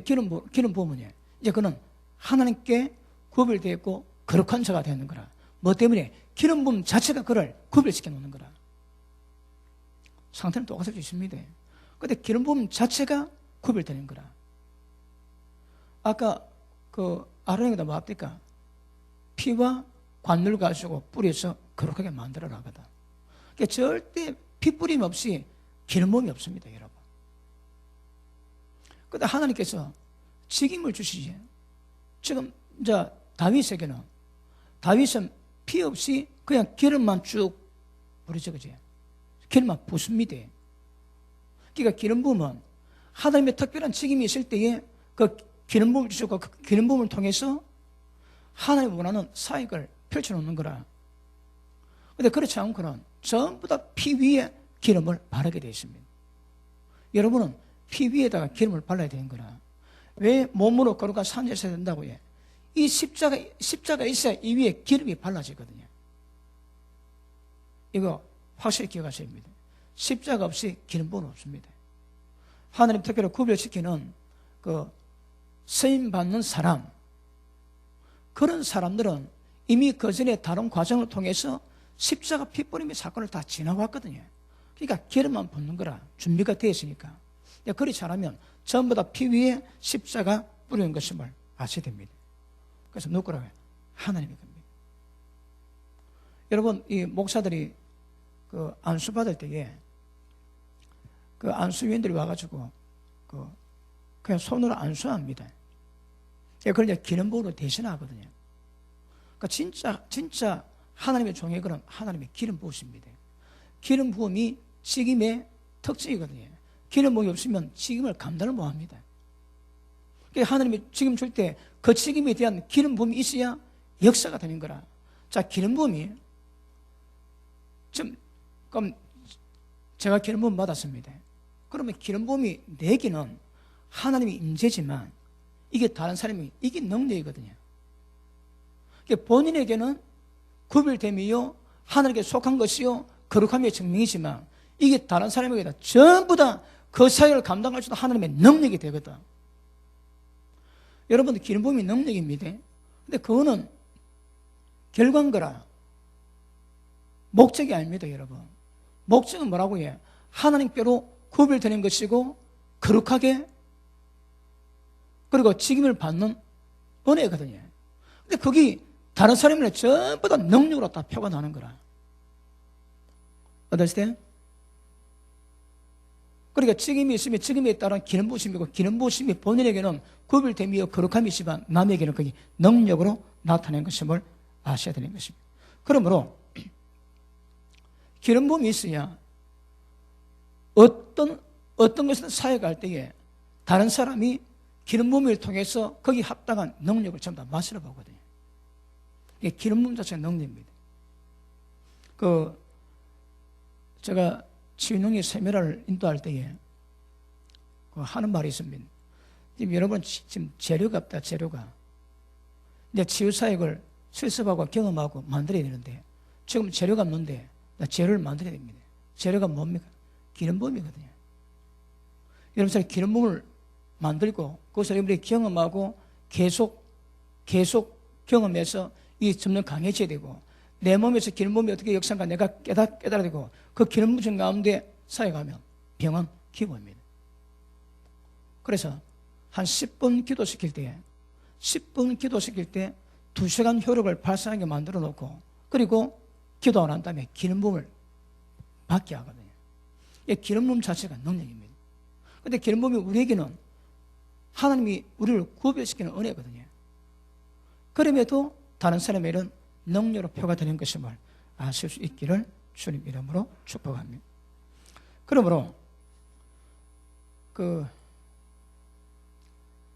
기름 부으면 이제 그는 하나님께 구별되어 있고 거룩한 자가 되는 거라. 뭐 때문에? 기름 부음 자체가 그를 구별시켜 놓는 거라. 상태는 똑같을 수 있습니다. 근데 기름 부음 자체가 구별되는 거라. 아까 그 아론에게다 뭐 합니까? 피와 관을 가지고 뿌려서 거룩하게 만들어라 하거든. 그러니까 절대 피 뿌림 없이 기름 부음이 없습니다, 여러분. 근데 하나님께서 직임을 주시지. 지금 이제 다윗은 피 없이 그냥 기름만 쭉 뿌리죠, 그지? 기름만 붓습니다. 그러니까 기름 부음은 하나님의 특별한 직임이 있을 때에 그 기름 부음을 주시고 그 기름 부음을 통해서 하나님이 원하는 사역을 펼쳐놓는 거라. 근데 그렇지 않고는 전부 다 피 위에 기름을 바르게 되어 있습니다. 여러분은 피 위에다가 기름을 발라야 되는 거라. 왜 몸으로 거룩한 산지를 써야 된다고 해? 이 십자가 있어야 이 위에 기름이 발라지거든요. 이거 확실히 기억하셔야 합니다. 십자가 없이 기름 부음은 없습니다. 하나님 특별히 구별시키는 그 쓰임 받는 사람, 그런 사람들은 이미 그 전에 다른 과정을 통해서 십자가 핏뿌림의 사건을 다 지나왔거든요. 그러니까 기름만 붓는 거라. 준비가 되어 있으니까. 그렇지 않으면 전부 다 피 위에 십자가 뿌리는 것임을 아셔야 됩니다. 그래서 누구라고 해요? 하나님의 겁니다. 여러분, 이 목사들이 그 안수 받을 때에 그 안수위원들이 와가지고 그냥 손으로 안수합니다. 그걸 이제 기름 부음으로 대신하거든요. 그러니까 진짜 하나님의 종의 그런 하나님의 기름 부으십니다. 기름 부음이 직임의 특징이거든요. 기름 부음이 없으면 직임을 감당을 못합니다. 그러니까 하나님이 직임 줄 때 그 직임에 대한 기름 부음이 있어야 역사가 되는 거라. 자, 기름 부음이 그럼 제가 기름 부음 받았습니다. 그러면 기름 부음이 내기는 하나님의 임재지만 이게 다른 사람이 이게 능력이거든요. 그러니까 본인에게는 구별됨이요 하나님께 속한 것이요 거룩함의 증명이지만 이게 다른 사람에게는 전부 다 그 사역을 감당할 수 있는 하나님의 능력이 되거든. 여러분들 기름 부음이 능력입니다. 근데 그거는 결과인 거라. 목적이 아닙니다, 여러분. 목적은 뭐라고 해요? 하나님께로 구별되는 것이고 거룩하게 그리고 직임을 받는 은혜거든요. 근데 거기 다른 사람들은 전부 다 능력으로 다 표가 나는 거라. 어떠세요? 그러니까 직임이 있으면 직임에 따른 기름 부으심이고 기름 부으심이 본인에게는 구별됨이요 거룩함이지만 남에게는 그게 능력으로 나타낸 것임을 아셔야 되는 것입니다. 그러므로 기름 부음이 있어야 어떤 것을 사역할 때에 다른 사람이 기름 부음을 통해서 거기 합당한 능력을 전부 다 맛으러 보거든요. 이게 기름 부음 자체가 능력입니다. 제가 치유능의 세미나를 인도할 때에 하는 말이 있습니다. 지금 여러분 지금 재료가 없다, 재료가. 이제 치유사역을 실습하고 경험하고 만들어야 되는데 지금 재료가 없는데 재료를 만들어야 됩니다. 재료가 뭡니까? 기름 부음이거든요. 여러분들이 기름 부음을 만들고 그것을 여러분들이 경험하고 계속 경험해서 이 점점 강해져야 되고, 내 몸에서 기름 부음이 어떻게 역사인가 내가 깨달아야 되고, 그 기름 부음 가운데 사역하면 병은 기본입니다. 그래서 한 10분 기도시킬 때 2시간 효력을 발산하게 만들어 놓고, 그리고 기도하고 난 다음에 기름 부음을 받게 하거든요. 이 기름 부음 자체가 능력입니다. 그런데 기름 부음이 우리에게는 하나님이 우리를 구별시키는 은혜거든요. 그럼에도 다른 사람에게는 능력으로 표가 되는 것임을 아실 수 있기를 주님 이름으로 축복합니다. 그러므로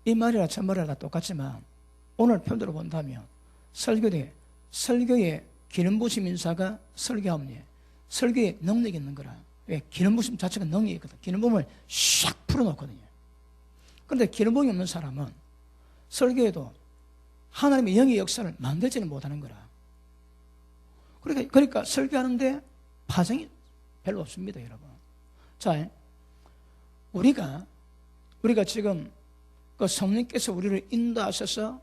이 말이나 저 말이나 다 똑같지만 오늘 표현대로 본다면 설교의 기름 부으심 인사가 설교하면 설교에 능력이 있는 거라. 왜? 기름 부으심 자체가 능력이 있거든. 기름 부음을 샥 풀어놓거든요. 그런데 기름 부음이 없는 사람은 설교에도 하나님의 영의 역사를 만들지는 못하는 거라. 그러니까 설교하는데 파장이 별로 없습니다, 여러분. 자, 우리가 지금 그 성령께서 우리를 인도하셔서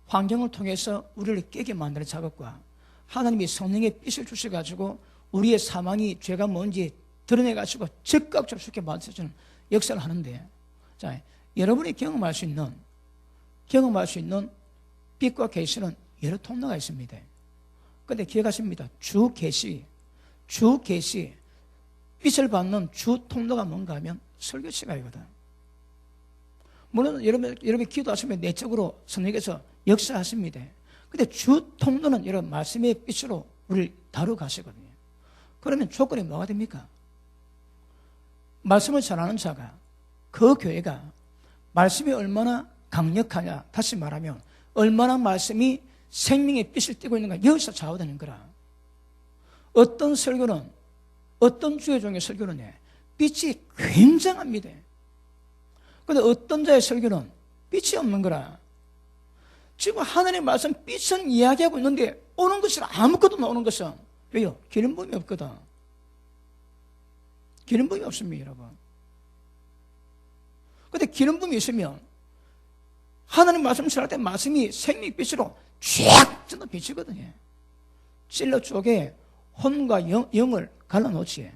환경을 통해서 우리를 깨게 만드는 작업과 하나님이 성령의 빛을 주셔가지고 우리의 사망이 죄가 뭔지 드러내가지고 즉각적으로 쉽게 만들어주는 역사를 하는데, 자, 여러분이 경험할 수 있는 빛과 계시는 여러 통로가 있습니다. 그런데 기억하십니다. 주 계시 빛을 받는 주 통로가 뭔가 하면 설교 시간이거든. 물론 여러분이 기도하시면 내적으로 성령께서 역사하십니다. 근데 주 통로는 여러분 말씀의 빛으로 우리를 다루어 가시거든요. 그러면 조건이 뭐가 됩니까? 말씀을 전하는 자가, 그 교회가 말씀이 얼마나 강력하냐, 다시 말하면 얼마나 말씀이 생명의 빛을 띠고 있는가, 여기서 좌우되는 거라. 어떤 설교는, 어떤 주의 종의 설교는 빛이 굉장합니다. 그런데 어떤 자의 설교는 빛이 없는 거라. 지금 하나님의 말씀 빛은 이야기하고 있는데 오는 것이 아무것도 나오는 것은 왜요? 기름 부음이 없거든. 기름 부음이 없습니다, 여러분. 그런데 기름 부음이 있으면 하나님 말씀 전할 때 말씀이 생명빛으로 쫙 찔러 비치거든요. 찔러 쪽에 혼과 영을 갈라놓지.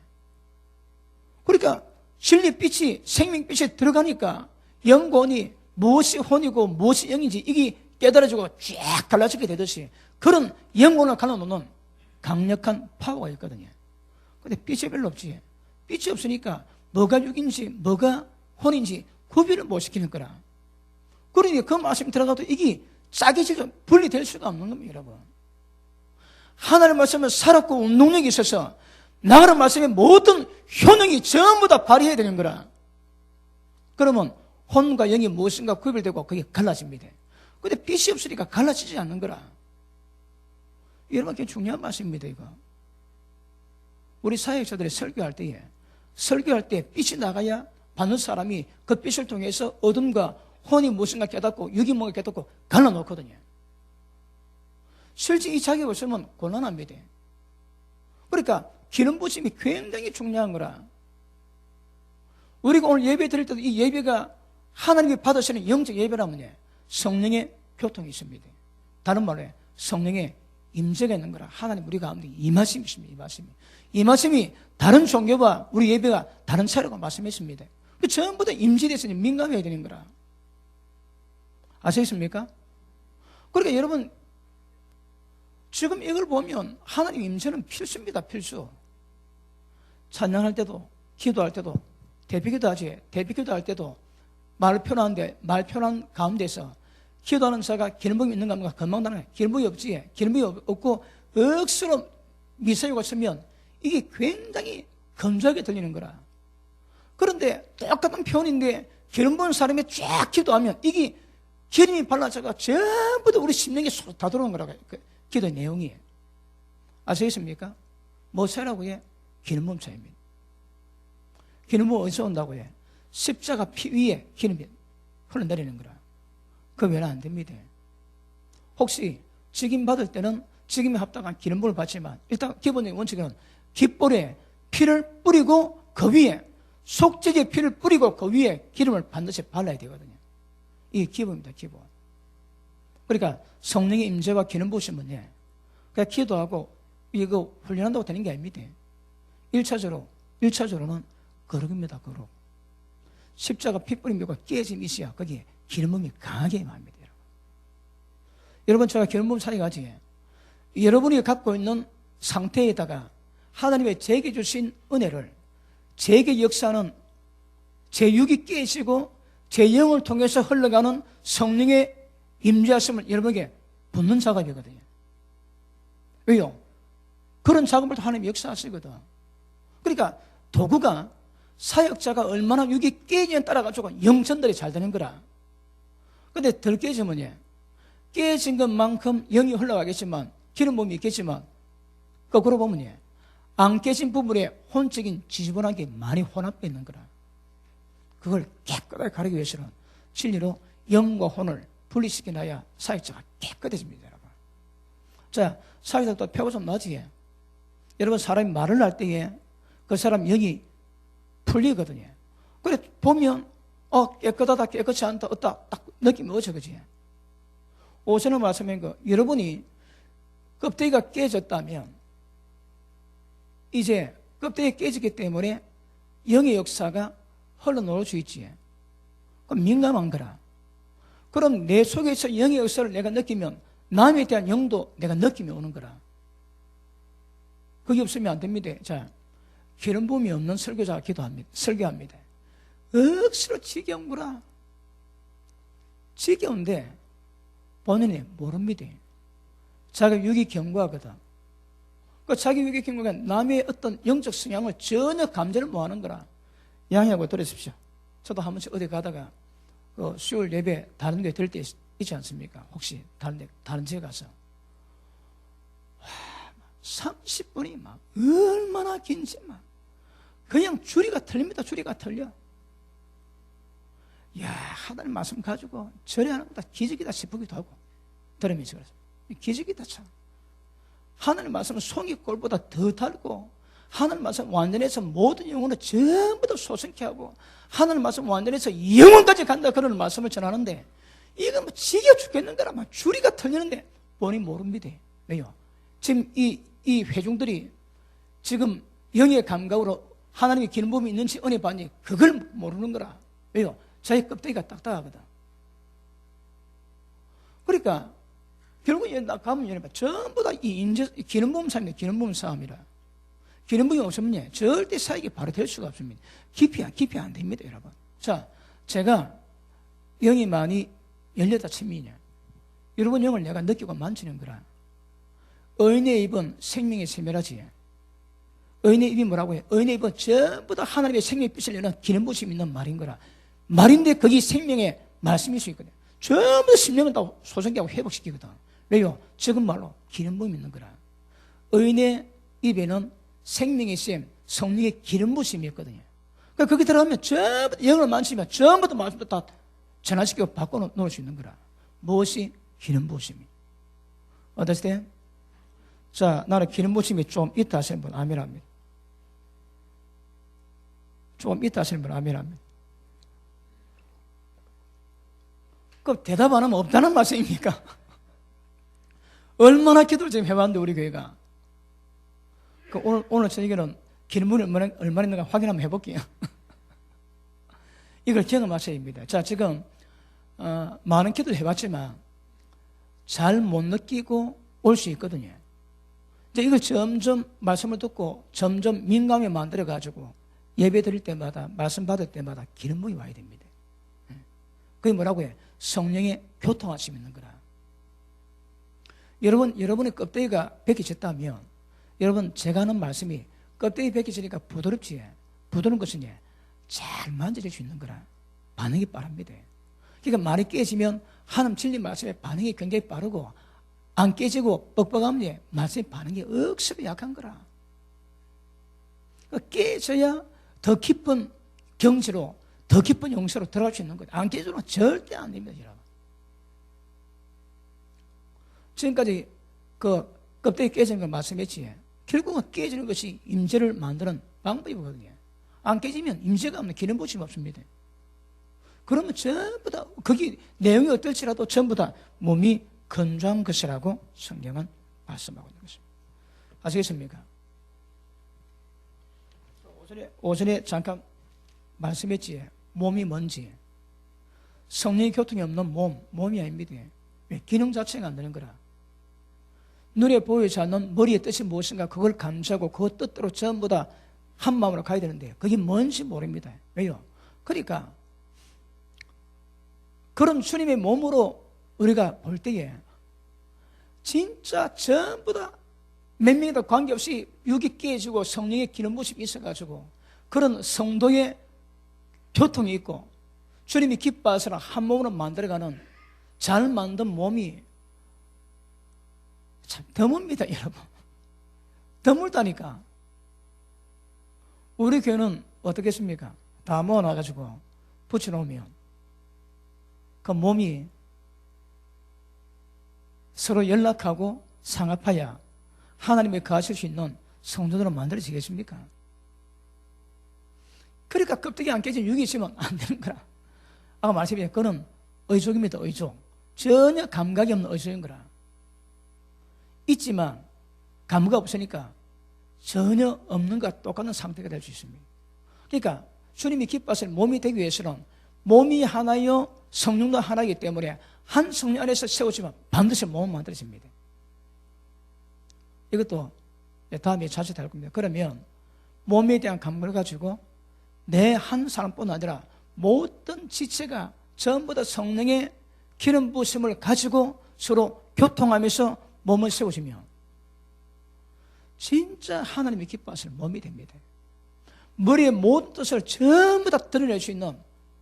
그러니까 진리빛이 생명빛에 들어가니까 영과 혼이 무엇이 혼이고 무엇이 영인지 이게 깨달아지고 쫙 갈라지게 되듯이 그런 영혼을 갈라놓는 강력한 파워가 있거든요. 근데 빛이 별로 없지. 빛이 없으니까 뭐가 육인지 뭐가 혼인지 구별을 못 시키는 거라. 그러니까 그 말씀이 들어가도 이게 짜게질 분리될 수가 없는 겁니다, 여러분. 하나님의 말씀은 살았고 운동력이 있어서 나가는 말씀의 모든 효능이 전부 다 발휘해야 되는 거라. 그러면 혼과 영이 무엇인가 구별되고 그게 갈라집니다. 근데 빛이 없으니까 갈라지지 않는 거라. 여러분, 굉장히 중요한 말씀입니다, 이거. 우리 사역자들이 설교할 때 빛이 나가야 받는 사람이 그 빛을 통해서 어둠과 혼이 무엇인가 깨닫고 육이 뭔가 깨닫고 갈라놓거든요. 실제 이 자격이 없으면 곤란합니다. 그러니까 기름 부심이 굉장히 중요한 거라. 우리가 오늘 예배 드릴 때도 이 예배가 하나님이 받으시는 영적 예배라면 성령의 교통이 있습니다. 다른 말로 성령의 임재가 있는 거라. 하나님 우리 가운데 이 말씀이 있습니다. 이 말씀이 다른 종교와 우리 예배가 다른 차이라고 말씀했습니다. 전부 다 임재돼서 민감해야 되는 거라. 아시겠습니까? 그러니까 여러분, 지금 이걸 보면 하나님 임재는 필수입니다, 필수. 찬양할 때도, 기도할 때도, 대비기도 하지. 대비기도 할 때도 말 편한 가운데서 기도하는 자가 기름 부음이 있는가 없는가 금방 나는 기름 부음이 없지. 기름 부음이 없고 억수로 미사유가 쓰면 이게 굉장히 건조하게 들리는 거라. 그런데 똑같은 표현인데 기름 부은 사람이 쫙 기도하면 이게 기름이 발라져가 전부 다 우리 심령에 다 들어오는 거라고. 기도의 내용이. 아시겠습니까? 뭐 차이라고 해? 기름 부음 차이입니다. 기름 부음 어디서 온다고 해? 십자가 피 위에 기름이 흘러내리는 거라. 그 외에는 안 됩니다. 혹시 직임 받을 때는 직임에 합당한 기름 부음을 받지만 일단 기본적인 원칙은 깃볼에 피를 뿌리고 그 위에 속죄제 피를 뿌리고 그 위에 기름을 반드시 발라야 되거든요. 이게 기본입니다. 기본. 그러니까 성령의 임재와 기름 부으심은 그냥 기도하고 이거 훈련한다고 되는 게 아닙니다. 1차적으로는 거룩입니다. 거룩. 십자가 피 뿌림과 깨짐이 있어야 거기에 기름 부음이 강하게 임합니다. 여러분 제가 기름 부음 사역하지, 여러분이 갖고 있는 상태에다가 하나님의 제게 주신 은혜를 제게 역사하는 제 육이 깨지고 제 영을 통해서 흘러가는 성령의 임재하심을 여러분에게 붓는 작업이거든요. 왜요? 그런 작업을 하나님이 역사하시거든. 그러니까 도구가 사역자가 얼마나 육이 깨지냐에 따라 가지고 영전들이 잘 되는 거라. 근데 덜 깨지면 깨진 것만큼 영이 흘러가겠지만 기름 부음이 있겠지만 거꾸로 보면 안 깨진 부분에 혼적인 지저분한 게 많이 혼합되어 있는 거라. 그걸 깨끗하게 가리기 위해서는 진리로 영과 혼을 분리시켜놔야 사역자가 깨끗해집니다. 여러분. 자, 사역자도 표가 좀 나지. 여러분 사람이 말을 할 때에 그 사람 영이 풀리거든요. 그래 보면 깨끗하다 깨끗치 않다 어따 딱 느낌이 오죠. 그지? 오전에 말씀한 거, 여러분이 껍데기가 깨졌다면 이제 껍데기가 깨졌기 때문에 영의 역사가 흘러나올 수 있지. 그럼 민감한 거라. 그럼 내 속에서 영의 역사를 내가 느끼면 남에 대한 영도 내가 느낌이 오는 거라. 그게 없으면 안 됩니다. 자, 기름 부음이 없는 설교자가 설교합니다. 억수로 지겨운 거라. 지겨운데 본인이 모릅니다. 자기 육이 견고하거든. 그 자기 육이 견고가 남의 어떤 영적 성향을 전혀 감지를 못하는 거라. 양해하고 들으십시오. 저도 한 번씩 어디 가다가 수요일 예배 다른 데 들 때 있지 않습니까? 혹시 다른 데 가서 30분이 막 얼마나 긴지 막 그냥 줄이가 틀립니다. 줄이가 틀려. 야, 하나님 말씀 가지고 절에하는 거다 기적이다 싶기도 하고 들으면서 그래서 기적이다 참. 하나님 말씀은 송이 꼴보다 더 달고 하나님 말씀 완전해서 모든 영혼을 전부 다 소생케 하고 하나님 말씀 완전해서 영혼까지 간다 그런 말씀을 전하는데 이건 뭐 지겨 죽겠는 거라 막 줄이가 틀리는데 본인 모릅니다. 왜요? 지금 이 회중들이 지금 영의 감각으로 하나님의 기름 부음이 있는지 은혜 받는지 그걸 모르는 거라. 왜요? 자기 껍데기가 딱딱하거든. 그러니까 결국 나 가면 여러분 전부 다 이 기름 부음 싸움이다. 기름 부음 싸움이라. 기름 부음이 없으면 절대 사역이 바로 될 수가 없습니다. 깊이 안 됩니다, 여러분. 자, 제가 영이 많이 열렸다 치면요, 여러분 영을 내가 느끼고 만지는 거라. 의인의 입은 생명의 세멸하지. 의인의 입이 뭐라고 해? 의인의 입은 전부 다 하나님의 생명의 빛을 내는 기름 부심이 있는 말인 거라. 말인데 거기 생명의 말씀일 수 있거든. 전부 다 심령을 다 소생하고 회복시키거든. 왜요? 지금 말로 기름 부음이 있는 거라. 의인의 입에는 생명의 샘, 성령의 기름 부심이 있거든요. 그러니까 거기 들어가면 전부 다 영을 만지면 전부 다 말씀도 다 전환시키고 바꿔놓을 수 있는 거라. 무엇이? 기름 부심이. 어떠세요? 자, 나는 기름 부심이 좀 있다 하시는 분 아멘 합니다. 좀 있다 하시는 분 아멘 합니다. 그럼 대답 안 하면 없다는 말씀입니까? 얼마나 기도를 지금 해봤는데 우리 교회가. 오늘 저녁에는 기름 부음이 얼마나 있는가 확인 한번 해볼게요. 이걸 경험하셔야 합니다. 자, 지금 많은 기도를 해봤지만 잘 못 느끼고 올 수 있거든요. 이제 이걸 점점 말씀을 듣고 점점 민감하게 만들어가지고 예배 드릴 때마다 말씀 받을 때마다 기름 부음이 와야 됩니다. 그게 뭐라고 해? 성령의 교통하심이 있는 거라. 여러분의 껍데기가 벗겨졌다면 여러분 제가 하는 말씀이 껍데기 벗겨지니까 부드럽지. 부드러운 것은 잘 만져질 수 있는 거라. 반응이 빠릅니다. 그러니까 말이 깨지면 하나님 진리 말씀에 반응이 굉장히 빠르고 안 깨지고 뻑뻑하면 말씀의 반응이 억수로 약한 거라. 그러니까 깨져야 더 깊은 경지로 더 깊은 용서로 들어갈 수 있는 거예요. 안 깨져도 절대 안 됩니다. 여러분. 지금까지 그 껍데기 깨지는 걸 말씀했지. 결국은 깨지는 것이 임재를 만드는 방법이거든요. 안 깨지면 임재가 없는 기름 부심이 없습니다. 그러면 전부 다 거기 내용이 어떨지라도 전부 다 몸이 건조한 것이라고 성경은 말씀하고 있는 것입니다. 아시겠습니까? 오전에 잠깐 말씀했지. 몸이 뭔지. 성령의 교통이 없는 몸이 아닙니다. 왜? 기능 자체가 안 되는 거라. 눈에 보이지 않는 머리의 뜻이 무엇인가 그걸 감지하고 그 뜻대로 전부 다 한 마음으로 가야 되는데 그게 뭔지 모릅니다. 왜요? 그러니까 그런 주님의 몸으로 우리가 볼 때에 진짜 전부 다 몇 명이다 관계없이 육이 깨지고 성령의 기름 부심이 있어가지고 그런 성도의 교통이 있고 주님이 기뻐하시라 한 몸으로 만들어가는 잘 만든 몸이 참 드뭅니다, 여러분. 드물다니까. 우리 교회는 어떻겠습니까? 다 모아놔가지고 붙여놓으면 그 몸이 서로 연락하고 상합하여 하나님의 거하실 수 있는 성도들로 만들어지겠습니까? 그러니까 껍데기 안 깨진 육이 있으면 안 되는 거라. 아까 말씀드린 그는 의족입니다, 의족. 전혀 감각이 없는 의족인 거라. 있지만 감각 없으니까 전혀 없는 것과 똑같은 상태가 될 수 있습니다. 그러니까 주님이 기뻐하실 몸이 되기 위해서는 몸이 하나요 성령도 하나이기 때문에 한 성령 안에서 세워지면 반드시 몸은 만들어집니다. 이것도 다음에 자주 다룰 겁니다. 그러면 몸에 대한 감각을 가지고 내 한 사람뿐 아니라 모든 지체가 전부 다 성령의 기름 부으심을 가지고 서로 교통하면서 몸을 세워지면 진짜 하나님이 기뻐하실 몸이 됩니다. 머리의 모든 뜻을 전부 다 드러낼 수 있는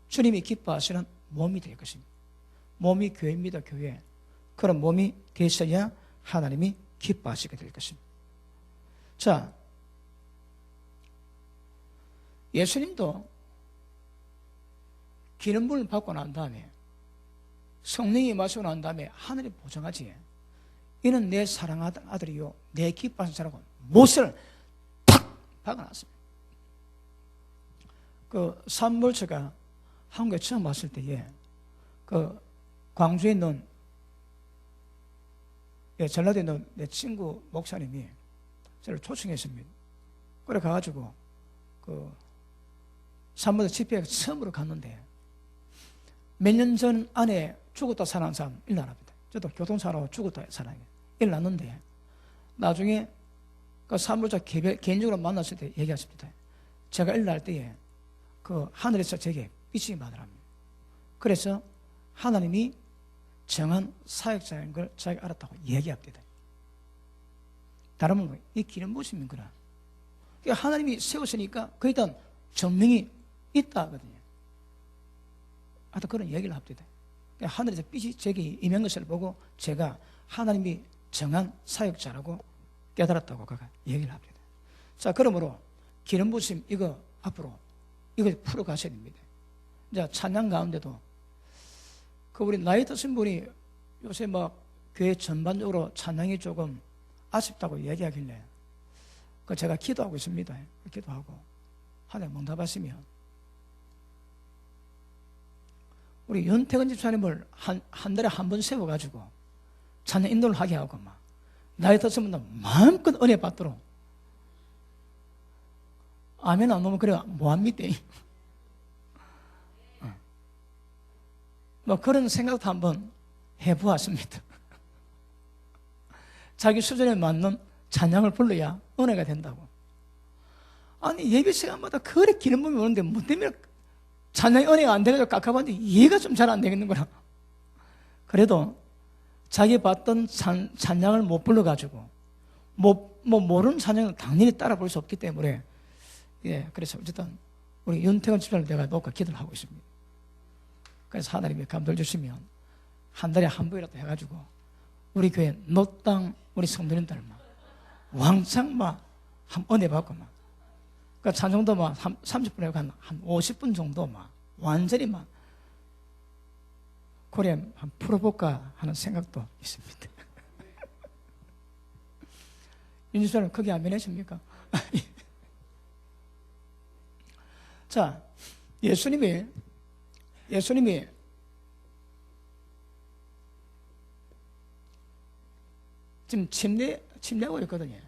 주님이 기뻐하시는 몸이 될 것입니다. 몸이 교회입니다, 교회. 그런 몸이 되셔야 하나님이 기뻐하시게 될 것입니다. 자, 예수님도 기름 부음을 받고 난 다음에 성령이 마시고 난 다음에 하늘이 보장하지. 이는 내 사랑하던 아들이요 내 기뻐하는 사람은 못을 탁 박아놨습니다. 그 산물처가 한국에 처음 왔을 때에 그 광주에 있는 전라도에 있는 내 친구 목사님이 저를 초청했습니다. 그래 가가지고 그 산물처 집회에 처음으로 갔는데 몇 년 전 안에 죽었다 살아난 사람 일어납니다. 저도 교통사고로 죽었다 살아난 일어났는데 나중에 그 산물자 개인적으로 만났을 때 얘기했습니다. 제가 일어날 때에 그 하늘에서 제게 빛이 받으랍니다. 그래서 하나님이 정한 사역자인 걸 자기가 알았다고 얘기합니다. 다른 건 이 기름 부으심인 거라. 그러니까 하나님이 세우시니까 거기에 대한 증명이 있다 하거든요. 하여튼 그런 얘기를 합니다. 그러니까 하늘에서 빛이 제게 임한 것을 보고 제가 하나님이 정한 사역자라고 깨달았다고 그가 얘기를 합니다. 자, 그러므로 기름 부으심 이거 앞으로 이거 풀어 가셔야 됩니다. 이제 찬양 가운데도 그 우리 나이 드신 분이 요새 막 교회 전반적으로 찬양이 조금 아쉽다고 얘기하길래 그 제가 기도하고 있습니다. 기도하고 하나님 응답하시면 우리 윤태근 집사님을 한 달에 한 번 세워가지고 찬양 인도를 하게 하고 막 나이 드신 분들 마음껏 은혜 받도록 아멘 안 오면 그래 뭐합니까? 뭐 그런 생각도 한번 해보았습니다. 자기 수준에 맞는 찬양을 불러야 은혜가 된다고. 아니 예배 시간마다 그래 기름 부음이 오는데 뭐 때문에 찬양이 은혜가 안 되는지 깝깝한데 이해가 좀 잘 안 되겠는 거라. 그래도 자기 봤던 찬양을 못 불러가지고 모르는 찬양은 당연히 따라 볼 수 없기 때문에 그래서 어쨌든 우리 윤태근 집사를 내가 놓고 기도를 하고 있습니다. 그래서 하나님이 감동을 주시면 한 달에 한 번이라도 해가지고 우리 교회 노땅 우리 성도님들만 왕창 막 한 은혜 받고 막 그러니까 찬송도 막 30분 하고 한 50분 정도 막 완전히 막 고래 한 풀어볼까 하는 생각도 있습니다. 윤 집사님 크게 안 변하십니까? 자, 예수님이 지금 침례하고 있거든요.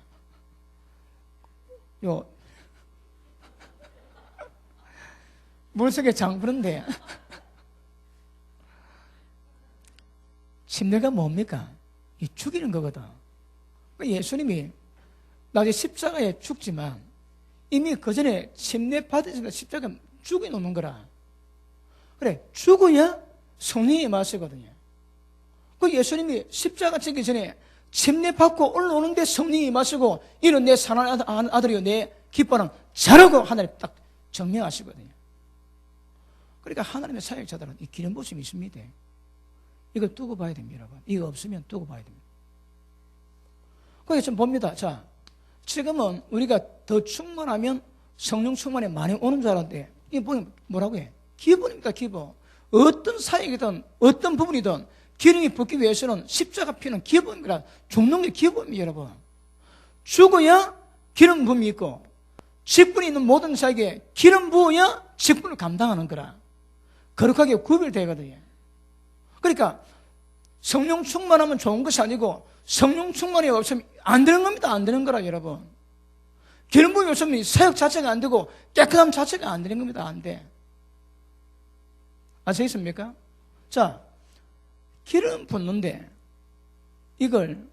물속에 장부는데 침례가 뭡니까? 이 죽이는 거거든. 예수님이 나중에 십자가에 죽지만 이미 그 전에 침례 받으니까 십자가 죽여 놓는 거라. 그래, 죽어야 성령이 임하시거든요. 그 예수님이 십자가 지기 전에 침례 받고 올라오는데 성령이 임하시고 이는 내 사랑하는 아들이요 내 기뻐하는 자라고 하나님 딱 정명하시거든요. 그러니까 하나님의 사역자들은 이 기름 부심이 있습니다. 이걸 두고 봐야 됩니다, 여러분. 이거 없으면 두고 봐야 됩니다. 그래서 좀 봅니다. 자, 지금은 우리가 더 충만하면 성령 충만이 많이 오는 줄 알았는데, 이게 뭐라고 해? 기본입니다, 기본. 어떤 사역이든, 어떤 부분이든, 기름이 붓기 위해서는 십자가 피는 기본입니다. 죽는 게 기본입니다, 여러분. 죽어야 기름 부음이 있고, 직분이 있는 모든 자에게 기름 부어야 직분을 감당하는 거라. 거룩하게 구별되거든요. 그러니까 성령 충만하면 좋은 것이 아니고 성령 충만이 없으면 안 되는 겁니다. 안 되는 거라, 여러분. 기름 부음이 없으면 사역 자체가 안 되고 깨끗함 자체가 안 되는 겁니다. 안 돼. 아시겠습니까? 자, 기름 붓는데 이걸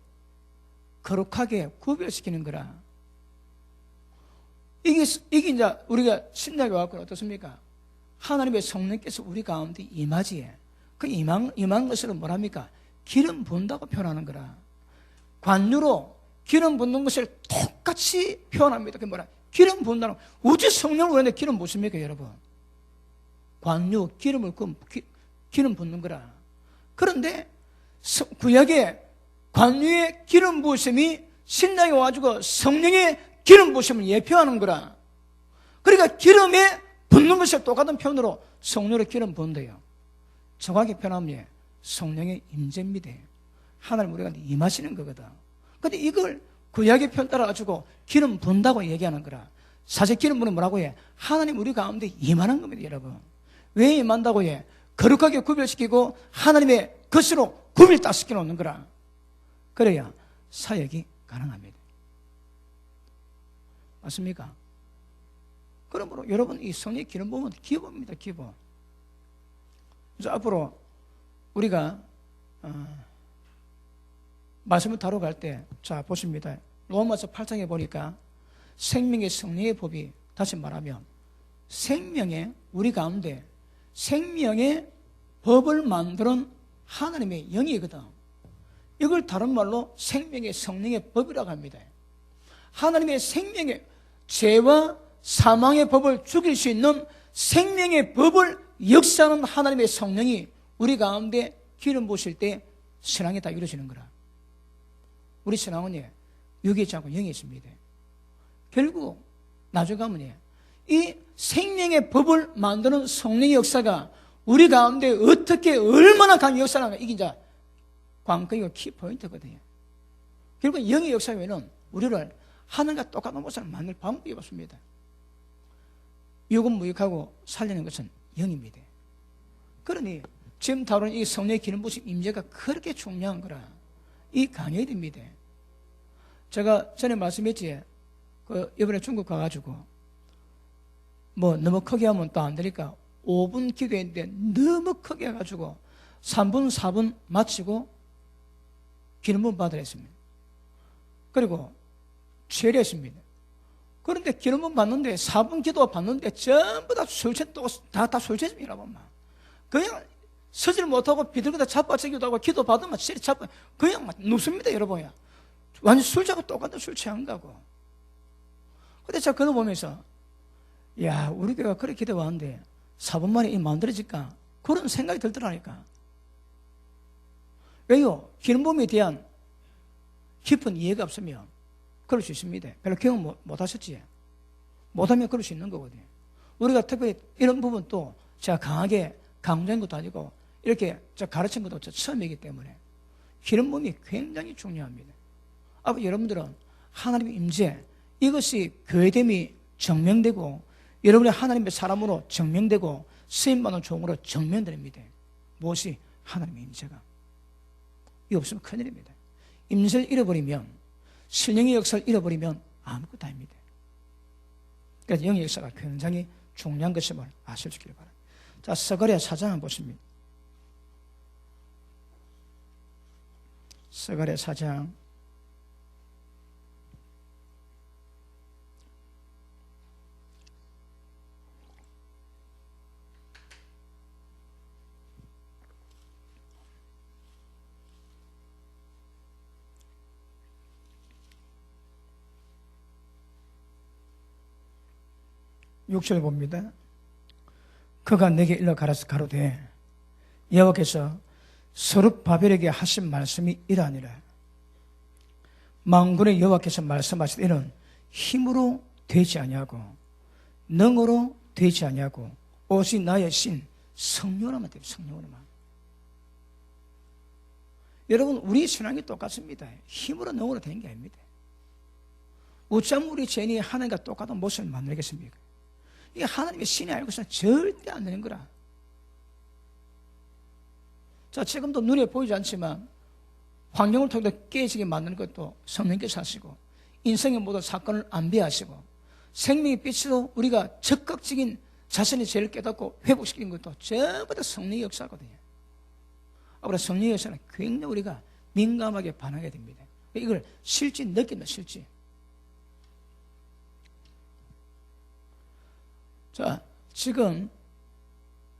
거룩하게 구별시키는 거라. 이게 이제 우리가 신약에 와서 어떻습니까? 하나님의 성령께서 우리 가운데 임하지에 그 임한 것을 뭐랍니까? 기름 부은다고 표현하는 거라. 관유로 기름 붓는 것을 똑같이 표현합니다. 그게 뭐라? 기름 부은다는 우주 성령을 원하는데 기름 붓습니까, 여러분? 관유, 기름 붓는 거라. 그런데 구약의 관유의 기름 부으심이 신약에 와가지고 성령의 기름 부으심을 예표하는 거라. 그러니까 기름에 붓는 것이 똑같은 표현으로 성령의 기름 부은대요. 정확히 표현하면 성령의 임재입니다. 하나님 우리가 임하시는 거거든. 근데 이걸 구약의 표현 따라가지고 기름 부은다고 얘기하는 거라. 사실 기름 부는 뭐라고 해? 하나님 우리 가운데 임하는 겁니다, 여러분. 왜 임한다고 해? 거룩하게 구별시키고 하나님의 것으로 구별 딱 시켜놓는 거라. 그래야 사역이 가능합니다. 맞습니까? 그러므로 여러분 이 성령의 기름 부음은 기본입니다, 기본. 그래서 앞으로 우리가 말씀을 다뤄갈 때, 자 보십니다. 로마서 8장에 보니까 생명의 성령의 법이, 다시 말하면 생명의 우리 가운데 생명의 법을 만드는 하나님의 영이거든. 이걸 다른 말로 생명의 성령의 법이라고 합니다. 하나님의 생명의 죄와 사망의 법을 죽일 수 있는 생명의 법을 역사하는 하나님의 성령이 우리 가운데 기름 부으실 때 신앙이 다 이루어지는 거라. 우리 신앙은 육이 있지 않고 영이 있습니다. 결국 나중에 가면 이 생명의 법을 만드는 성령의 역사가 우리 가운데 어떻게 얼마나 강한 역사를 하는가, 이게 이제 관건이고 키포인트거든요. 결국 영의 역사 외에는 우리를 하늘과 똑같은 모습을 만들 방법이 없습니다. 육은 무익하고 살리는 것은 영입니다. 그러니 지금 다루는 이 성령의 기름 부으심 임재가 그렇게 중요한 거라. 이 강해야 됩니다. 제가 전에 말씀했지, 이번에 중국 가가지고 뭐 너무 크게 하면 또 안 되니까 5분 기도했는데 너무 크게 해가지고 3분 4분 마치고 기름 부음 받으라 했습니다. 그리고 죄례했습니다. 그런데 기름 부음 받는데 4분 기도 받는데 전부 다 술취했습니다. 그냥 서질 못하고 비둘기다 자빠지기도 하고 기도 받으면 그냥 눕습니다, 여러분. 완전 술자고 똑같은 술 취한 거고. 근데 제가 그거 보면서 야, 우리 교회가 그렇게 기도 왔는데 4분 만에 이 만들어질까? 그런 생각이 들더라니까. 왜요? 기름 부음에 대한 깊은 이해가 없으면 그럴 수 있습니다. 별로 경험 못 하셨지? 못하면 그럴 수 있는 거거든요. 우리가 특별히 이런 부분도 제가 강하게 강조한 것도 아니고 이렇게 가르친 것도 처음이기 때문에 기름 부음이 굉장히 중요합니다. 앞으로 여러분들은 하나님의 임재, 이것이 교회됨이 증명되고 여러분이 하나님의 사람으로 증명되고 쓰임받는 종으로 증명됩니다. 무엇이? 하나님의 임재가. 이 없으면 큰일입니다. 임재를 잃어버리면, 신령의 역사를 잃어버리면 아무것도 아닙니다. 그래서 영의 역사가 굉장히 중요한 것임을 아시길 바랍니다. 자, 스가랴 4장 보십니다. 스가랴 4장 6절 봅니다. 그가 내게 일러 가로되 여호와께서 스룹바벨에게 하신 말씀이 이러하니라. 만군의 여호와께서 말씀하시되 이는 힘으로 되지 아니하고 능으로 되지 아니하고 오직 나의 신 성령으로만 됩니다. 성령으로만. 여러분, 우리 신앙이 똑같습니다. 힘으로 능으로 되는 게 아닙니다. 어쩌면 우리 죄인이 하나님과 똑같은 모습을 만들겠습니까? 이게 하나님의 신이 알고서는 절대 안 되는 거라. 자, 지금도 눈에 보이지 않지만 환경을 통해 깨지게 만드는 것도 성령께서 하시고, 인생의 모든 사건을 안배하시고, 생명의 빛으로 우리가 적극적인 자신의 죄를 깨닫고 회복시키는 것도 전부 다 성령의 역사거든요. 아무래도 성령의 역사는 굉장히 우리가 민감하게 반응하게 됩니다. 이걸 실제 느낀다, 실제. 자, 지금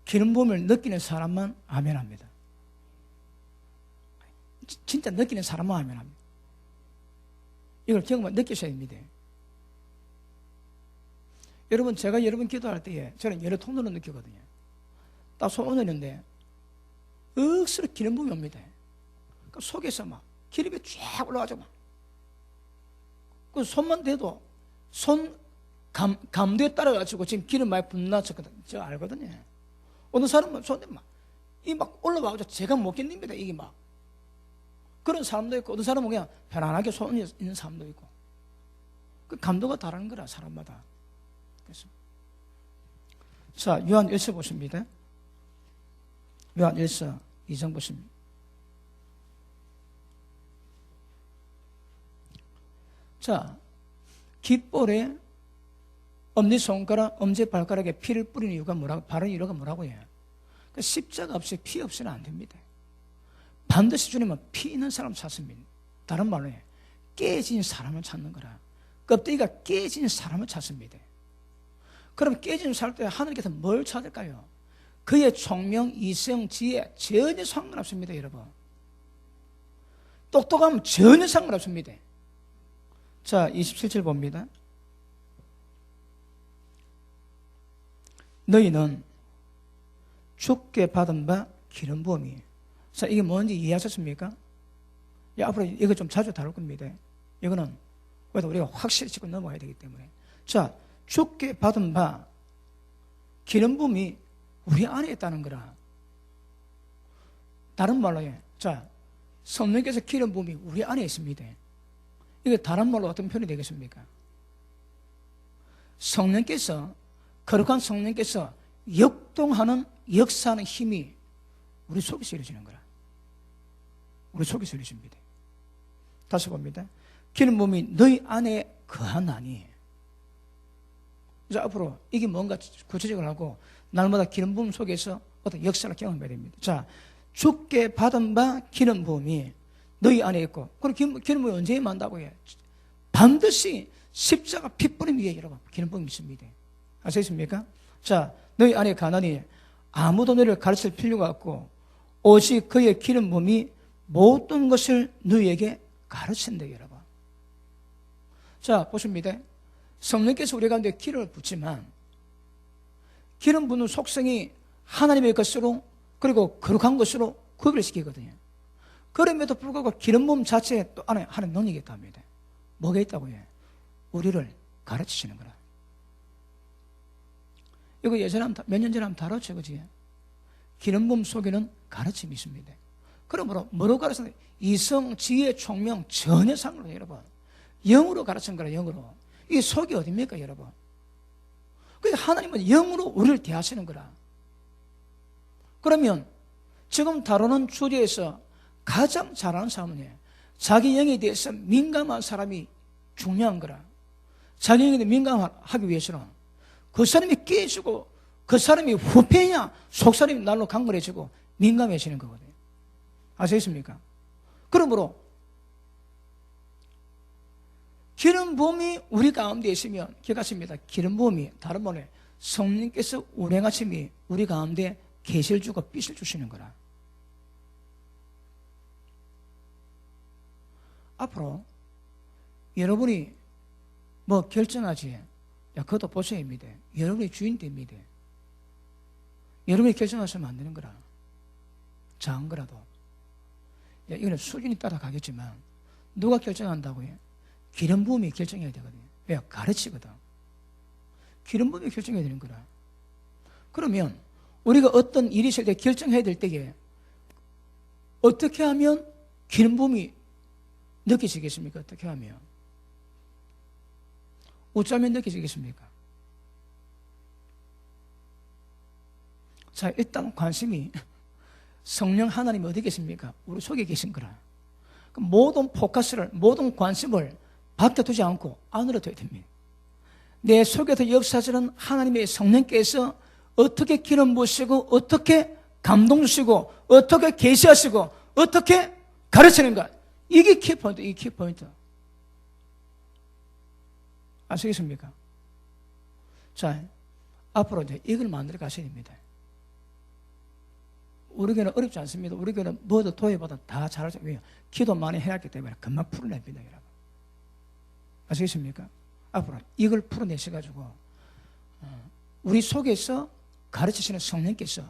기름 부음을 느끼는 사람만 아멘 합니다. 진짜 느끼는 사람만 아멘 합니다. 이걸 경험을 느끼셔야 됩니다. 여러분, 제가 여러분 기도할 때에 저는 여러 톤으로 느끼거든요. 딱 손 올리는데 억수로 기름 부음이 옵니다. 그 속에서 막 기름이 쫙 올라가죠. 막. 그 손만 대도 손 감도에 따라가지고 지금 기름 많이 붓나 저 알거든요. 어느 사람은 손에 막 올라와가지고 제가 못 견딥니다. 이게 막. 그런 사람도 있고, 어떤 사람은 그냥 편안하게 손이 있는 사람도 있고. 그 감도가 다른 거라, 사람마다. 그래서. 자, 요한 1서 보십니다. 요한 1서 2장 보십니다. 자, 깃볼에 엄지손가락, 엄지발가락에 피를 뿌리는 이유가 뭐라고, 바른 이유가 뭐라고 해요? 그 십자가 없이 피 없이는 안 됩니다. 반드시 주님은 피 있는 사람 찾습니다. 다른 말로 해, 깨진 사람을 찾는 거라. 껍데기가 깨진 사람을 찾습니다. 그럼 깨진 사람 때 하나님께서 뭘 찾을까요? 그의 총명, 이성, 지혜 전혀 상관없습니다, 여러분. 똑똑함 전혀 상관없습니다. 자, 27절 봅니다. 너희는 주께 받은 바 기름 부음이. 자, 이게 뭔지 이해하셨습니까? 앞으로 이거 좀 자주 다룰 겁니다. 이거는 그래도 우리가 확실히 짚고 넘어가야 되기 때문에. 자, 주께 받은 바 기름 부음이 우리 안에 있다는 거라. 다른 말로 해. 자, 성령께서 기름 부음이 우리 안에 있습니다. 이게 다른 말로 어떤 표현이 되겠습니까? 성령께서, 거룩한 성령께서 역동하는, 역사하는 힘이 우리 속에서 이루어지는 거라. 우리 속에서 이루어집니다. 다시 봅니다. 기름 부음이 너희 안에 거하나니. 이제 앞으로 이게 뭔가 구체적으로 하고 날마다 기름 부음 속에서 어떤 역사를 경험해야 됩니다. 자, 주께 받은 바 기름 부음이 너희 안에 있고, 그리고 기름 부음이 언제 임한다고 해요? 반드시 십자가 핏뿌림 위에 여러분 기름 부음이 있습니다. 아시겠습니까? 자, 너희 안에 가나니 아무도 너희를 가르칠 필요가 없고 오직 그의 기름 부음이 모든 것을 너희에게 가르친다, 여러분. 자, 보십니다. 성령께서 우리 가운데 기름을 붓지만 기름 부는 속성이 하나님의 것으로 그리고 거룩한 것으로 구별을 시키거든요. 그럼에도 불구하고 기름 부음 자체에 또 안에 하는 능력이 있다고 합니다. 뭐가 있다고 해요? 우리를 가르치시는 거라. 이거 예전에 몇 년 전에 한번 다뤘죠, 그지? 기름 부음 속에는 가르침이 있습니다. 그러므로 뭐로 가르치는? 이성, 지혜, 총명 전혀 상관없어요, 여러분. 영으로 가르친 거라, 영으로. 이 속이 어딥니까, 여러분? 그러니까 하나님은 영으로 우리를 대하시는 거라. 그러면 지금 다루는 주제에서 가장 잘하는 사람은 자기 영에 대해서 민감한 사람이 중요한 거라. 자기 영에 대해 민감하기 위해서는 그 사람이 깨지고 그 사람이 후패야 속사람이 날로 강건해지고 민감해지는 거거든요. 아시겠습니까? 그러므로 기름 부음이 우리 가운데 있으면 기억하십니다. 기름 부음이 다른 말로 성령께서 운행하심이 우리 가운데 계시를 주고 빛을 주시는 거라. 앞으로 여러분이 뭐 결정하지, 야 그것도 보셔야 됩니다. 여러분이 주인 됩니다. 여러분이 결정하시면 안 되는 거라. 작은 거라도. 야, 이거는 수준이 따라가겠지만 누가 결정한다고 해? 기름 부음이 결정해야 되거든요. 왜? 가르치거든. 기름 부음이 결정해야 되는 거라. 그러면 우리가 어떤 일이 있을 때 결정해야 될 때에 어떻게 하면 기름 부음이 느껴지겠습니까? 어떻게 하면? 어쩌면 느껴지겠습니까? 자, 일단 관심이 성령 하나님이 어디 계십니까? 우리 속에 계신 거라. 모든 포커스를, 모든 관심을 밖에 두지 않고 안으로 둬야 됩니다. 내 속에서 역사하시는 하나님의 성령께서 어떻게 기름 부으시고 어떻게 감동 주시고 어떻게 계시하시고 어떻게 가르치는가. 이게 키포인트, 이게 키포인트. 아시겠습니까? 자, 앞으로 이제 이걸 만들어 가셔야 됩니다. 우리 교회는 어렵지 않습니다. 우리 교회는 뭐도 도예보다 다 잘하죠. 왜요? 기도 많이 해왔기 때문에 금방 풀어냅니다, 여러분. 아시겠습니까? 앞으로 이걸 풀어내셔가지고 우리 속에서 가르치시는 성령께서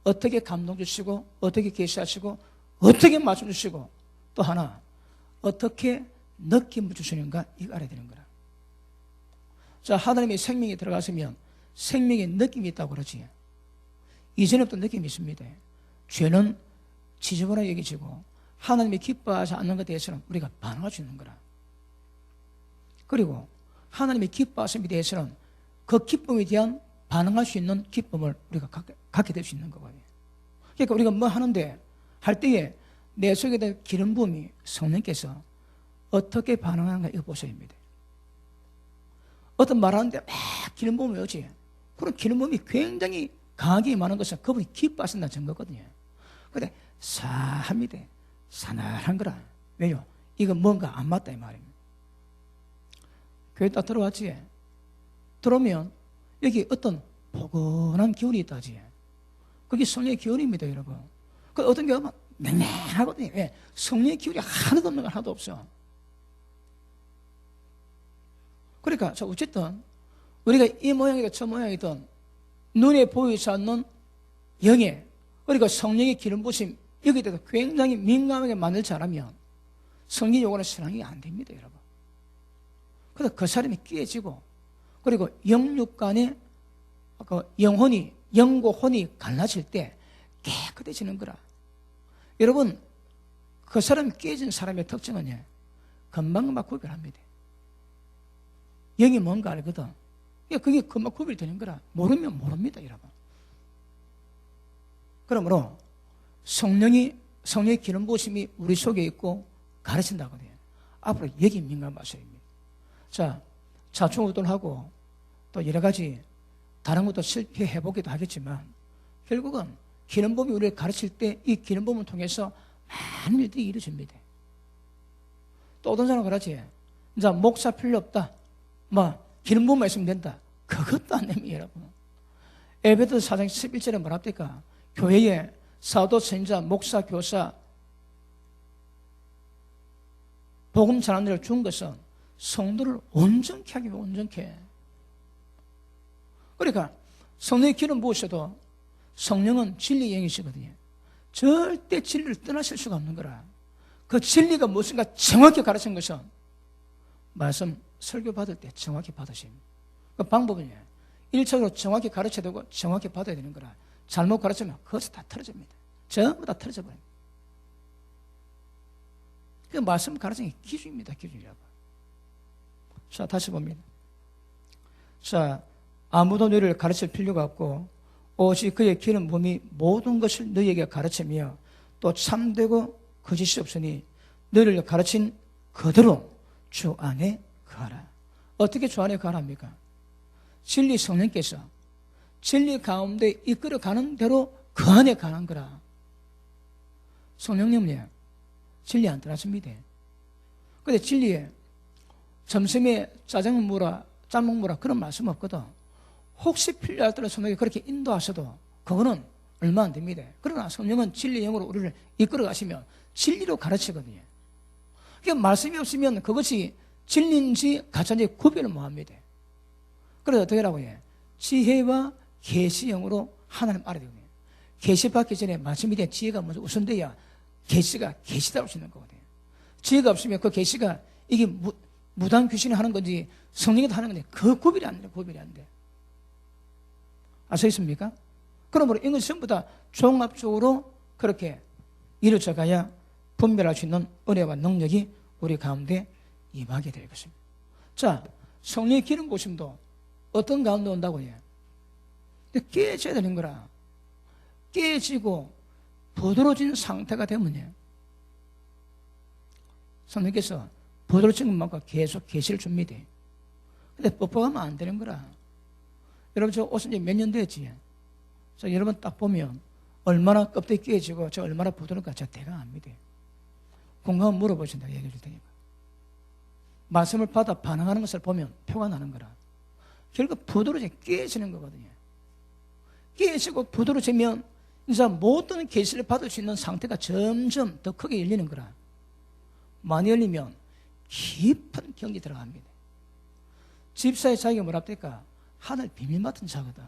어떻게 감동 주시고 어떻게 계시하시고 어떻게 맞춰 주시고 또 하나 어떻게 느낌을 주시는가 이거 알아야 되는 거라. 자, 하나님의 생명이 들어갔으면 생명의 느낌이 있다고 그러지. 이전에부터 느낌이 있습니다. 죄는 지저분하게 여기지고 하나님이 기뻐하지 않는 것에 대해서는 우리가 반응할 수 있는 거라. 그리고 하나님이 기뻐하심에 대해서는 그 기쁨에 대한 반응할 수 있는 기쁨을 우리가 갖게 될 수 있는 거거든요. 그러니까 우리가 뭐 하는데 할 때에 내 속에 대한 기름 부음이 성령께서 어떻게 반응하는가 이거 보셔야 합니다. 어떤 말하는데 막 기름 부음이 오지. 그런 기름 부음이 굉장히 강하게 임하는 것은 그분이 기뻐하신다는 증거거든요. 그런데 사합니다. 사나한 거라. 왜요? 이거 뭔가 안 맞다 이 말입니다. 교회 딱 들어왔지. 들어오면 여기 어떤 포근한 기운이 있다지. 그게 성령의 기운입니다, 여러분. 그 어떤 경우는 냉랭하거든요. 왜? 성령의 기운이 하나도 없는 건 하나도 없어. 그러니까 어쨌든 우리가 이 모양이든 저 모양이든 눈에 보이지 않는 영에, 그러니까 성령의 기름 부으심 여기에 대해서 굉장히 민감하게 만들 잘하면 성령 요구는 신앙이 안 됩니다, 여러분. 그래서 그 사람이 깨지고 그리고 영육 간에 그 영혼이 영과 혼이 갈라질 때 깨끗해지는 거라. 여러분, 그 사람 깨진 사람의 특징은요, 금방금방 구별합니다. 영이 뭔가 알거든. 그게 금방 구별이 되는 거라. 모르면 모릅니다, 여러분. 그러므로 성령의 기름 부으심이 우리 속에 있고 가르친다거든요. 앞으로 여기 민감하셔야 합니다. 자, 자충우돌하고 또 여러 가지 다른 것도 실패해보기도 하겠지만 결국은 기름 부음이 우리를 가르칠 때 이 기름 부음을 통해서 많은 일들이 이루어집니다. 또 어떤 사람은 그러지. 이제 목사 필요 없다. 기름 부음만 있으면 된다. 그것도 안 됩니다, 여러분. 에베소 4장 11절에 뭐랍니까? 교회에 사도, 선지자, 목사, 교사, 복음 전하는 일을 준 것은 성도를 온전케 하기 위해 온전케. 그러니까 성령의 기름 부으셔도 성령은 진리의 영이시거든요. 절대 진리를 떠나실 수가 없는 거라. 그 진리가 무엇인가 정확히 가르친 것은 말씀 설교 받을 때 정확히 받으십니다. 그 방법은요, 1차적으로 정확히 가르쳐야 되고 정확히 받아야 되는 거라. 잘못 가르치면 그것이 다 틀어집니다. 전부 다 틀어져 버립니다. 그 말씀 가르치는 게 기준입니다. 기준이라고. 자, 다시 봅니다. 자, 아무도 너희를 가르칠 필요가 없고 오직 그의 기름 부음이 모든 것을 너희에게 가르치며 또 참되고 거짓이 없으니 너희를 가르친 그대로 주 안에 거하라. 어떻게 주 안에 거하랍니까? 진리 성령께서 진리 가운데 이끌어가는 대로 그 안에 가는 거라. 성령님은요, 진리 안 떠났습니다. 근데 진리에 점심에 짜장 먹으라, 짬뽕 먹으라 그런 말씀 없거든. 혹시 필요할 때는 성령이 그렇게 인도하셔도 그거는 얼마 안 됩니다. 그러나 성령은 진리의 영으로 우리를 이끌어 가시면 진리로 가르치거든요. 그러니까 말씀이 없으면 그것이 진리인지 가짜인지 구별을 못합니다. 그래서 어떻게 하라고 해요? 지혜와 계시 영으로 하나님 알아야 되거든요. 계시 받기 전에 말씀이 된 지혜가 먼저 우선돼야 계시가 계시다고 할 수 있는 거거든요. 지혜가 없으면 그 계시가 이게 무당 귀신이 하는 건지 성령이 하는 건지 그 구별이 안 돼요. 구별이 안 돼. 아시겠습니까? 그러므로 이건 전부 다 종합적으로 그렇게 이루어져 가야 분별할 수 있는 은혜와 능력이 우리 가운데 임하게 될 것입니다. 자, 성령의 기름 부으심도 어떤 가운데 온다고 해요? 깨져야 되는 거라. 깨지고 부드러워진 상태가 되면요, 성령께서 부드러워진 것만큼 계속 계시를 줍니다. 근데 뻑뻑하면 안 되는 거라. 여러분, 저 옷은 이제 몇 년 됐지? 여러분 딱 보면 얼마나 껍데기 깨지고 저 얼마나 부드러운가 저 대강 압니다. 공감을 물어보신다 얘기해 줄 테니까. 말씀을 받아 반응하는 것을 보면 표가 나는 거라. 결국 부드러워져 깨지는 거거든요. 깨지고 부드러워지면 이제 모든 계시를 받을 수 있는 상태가 점점 더 크게 열리는 거라. 많이 열리면 깊은 경지 들어갑니다. 집사의 자기가 뭐라 합니까? 하늘 비밀 맡은 자거든.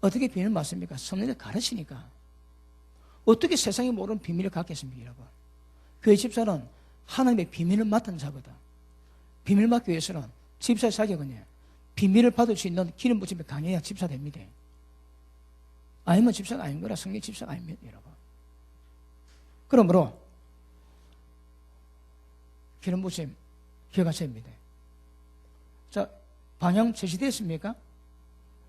어떻게 비밀 맡습니까? 성령이 가르치니까. 어떻게 세상이 모르는 비밀을 갖겠습니까, 여러분? 교회 집사는 하나님의 비밀을 맡은 자거든. 비밀 맡기 위해서는 집사의 자격은요, 비밀을 받을 수 있는 기름 부심이 강해야 집사 됩니다. 아니면 집사가 아닌 거라. 성령 집사가 아닙니다, 여러분. 그러므로 기름 부심 기억하셔야 합니다. 자, 방향 제시됐습니까?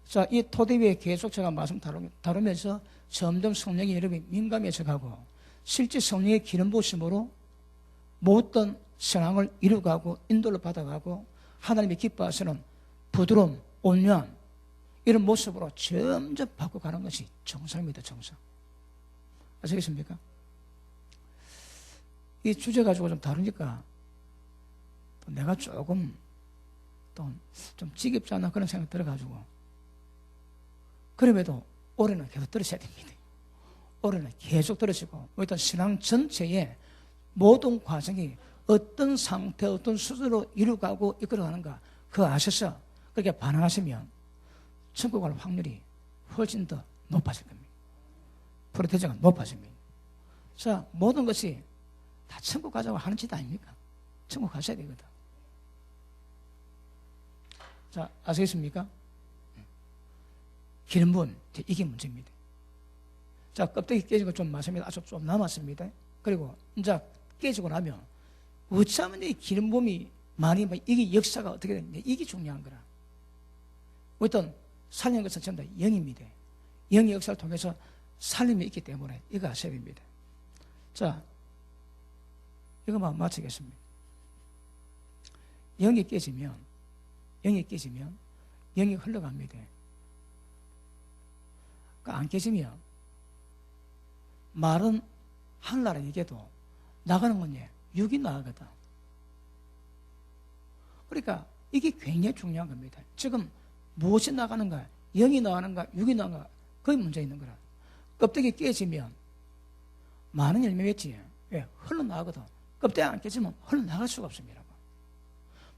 자, 이 토대 위에 계속 제가 말씀 다루면서 점점 성령이 여러분이 민감해져 가고 실제 성령의 기름 부심으로 모든 신앙을 이루어가고 인도를 받아가고 하나님이 기뻐하시는 부드러움, 온유함 이런 모습으로 점점 바꿔가는 것이 정상입니다. 정상. 아시겠습니까? 이 주제 가지고 좀 다루니까 또 내가 조금 또 좀 지겹지 않나 그런 생각 들어가지고 그럼에도 올해는 계속 들으셔야 됩니다. 올해는 계속 들으시고 일단 신앙 전체의 모든 과정이 어떤 상태, 어떤 수준으로 이루어가고 이끌어가는가 그거 아셔서 그렇게 반응하시면 천국 갈 확률이 훨씬 더 높아질 겁니다. 프로테이저가 높아집니다. 자, 모든 것이 다 천국 가자고 하는 짓 아닙니까? 천국 가셔야 되거든. 자, 아시겠습니까? 기름 부음, 이게 문제입니다. 자, 껍데기 깨지고 좀 말씀이 아주 좀 남았습니다. 그리고 이제 깨지고 나면 어찌하면 이 기름 부음이 많이 이게 역사가 어떻게 되는지 이게 중요한 거라. 어떤 살리는 것은 전부 다 영입니다. 영의 역사를 통해서 살림이 있기 때문에 이거 아셔야 됩니다. 자, 이거만 마치겠습니다. 영이 깨지면 영이 흘러갑니다. 안 깨지면 말은 하늘나라 얘기해도 나가는 건 육이 나가거든. 그러니까 이게 굉장히 중요한 겁니다. 지금 무엇이 나가는가? 영이 나가는가? 육이 나가는가? 그게 문제 있는 거라. 껍데기 깨지면 많은 열매 맺지. 왜? 흘러나가거든. 껍데기 안 깨지면 흘러나갈 수가 없습니다.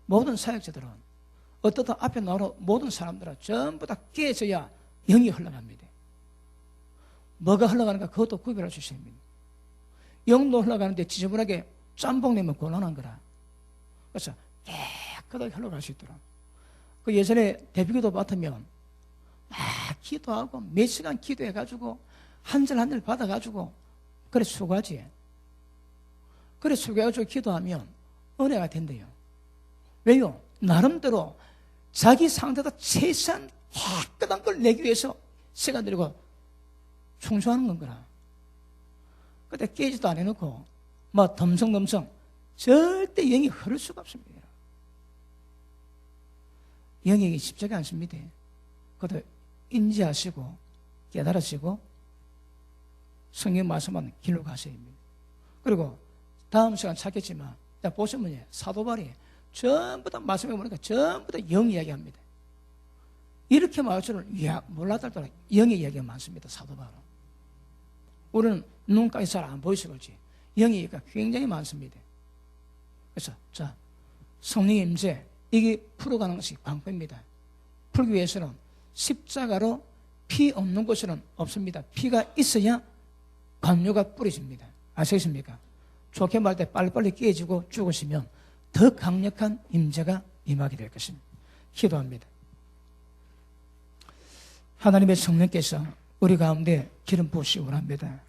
모든 사역자들은 어떻든 앞에 나오는 모든 사람들은 전부 다 깨져야 영이 흘러갑니다. 뭐가 흘러가는가 그것도 구별할 수 있습니다. 영도 흘러가는데 지저분하게 짬뽕 내면 곤란한 거라. 그래서 깨끗하게 흘러갈 수 있더라. 그 예전에 대비기도 맡으면 막 기도하고 몇 시간 기도해가지고 한 절 한 절 받아가지고 그래 수고하지. 그래 수고해가지고 기도하면 은혜가 된대요. 왜요? 나름대로 자기 상태도 최소한 깨끗한 걸 내기 위해서 시간 들이고 충성하는 건 거라. 그때 깨지도 안 해놓고 뭐 덤성덤성 절대 영이 흐를 수가 없습니다. 영이 쉽지가 않습니다. 그것도 인지하시고 깨달으시고 성경 말씀만 길로 가셔야 합니다. 그리고 다음 시간 찾겠지만 보시면 사도 바울이 전부 다 말씀해 보니까 전부 다 영 이야기합니다. 이렇게 말할 줄은 몰랐다더라. 영의 이야기가 많습니다. 사도 바울은. 우리는 눈까지 잘 안 보이서 그렇지 영의 이야기가 굉장히 많습니다. 그래서 자, 성령의 임재 이게 풀어가는 것이 방법입니다. 풀기 위해서는 십자가로 피 없는 곳에는 없습니다. 피가 있어야 관료가 뿌려집니다. 아시겠습니까? 좋게 말할 때 빨리빨리 깨지고 죽으시면 더 강력한 임재가 임하게 될 것입니다. 기도합니다. 하나님의 성령께서 우리 가운데 기름 부으시기 원합니다.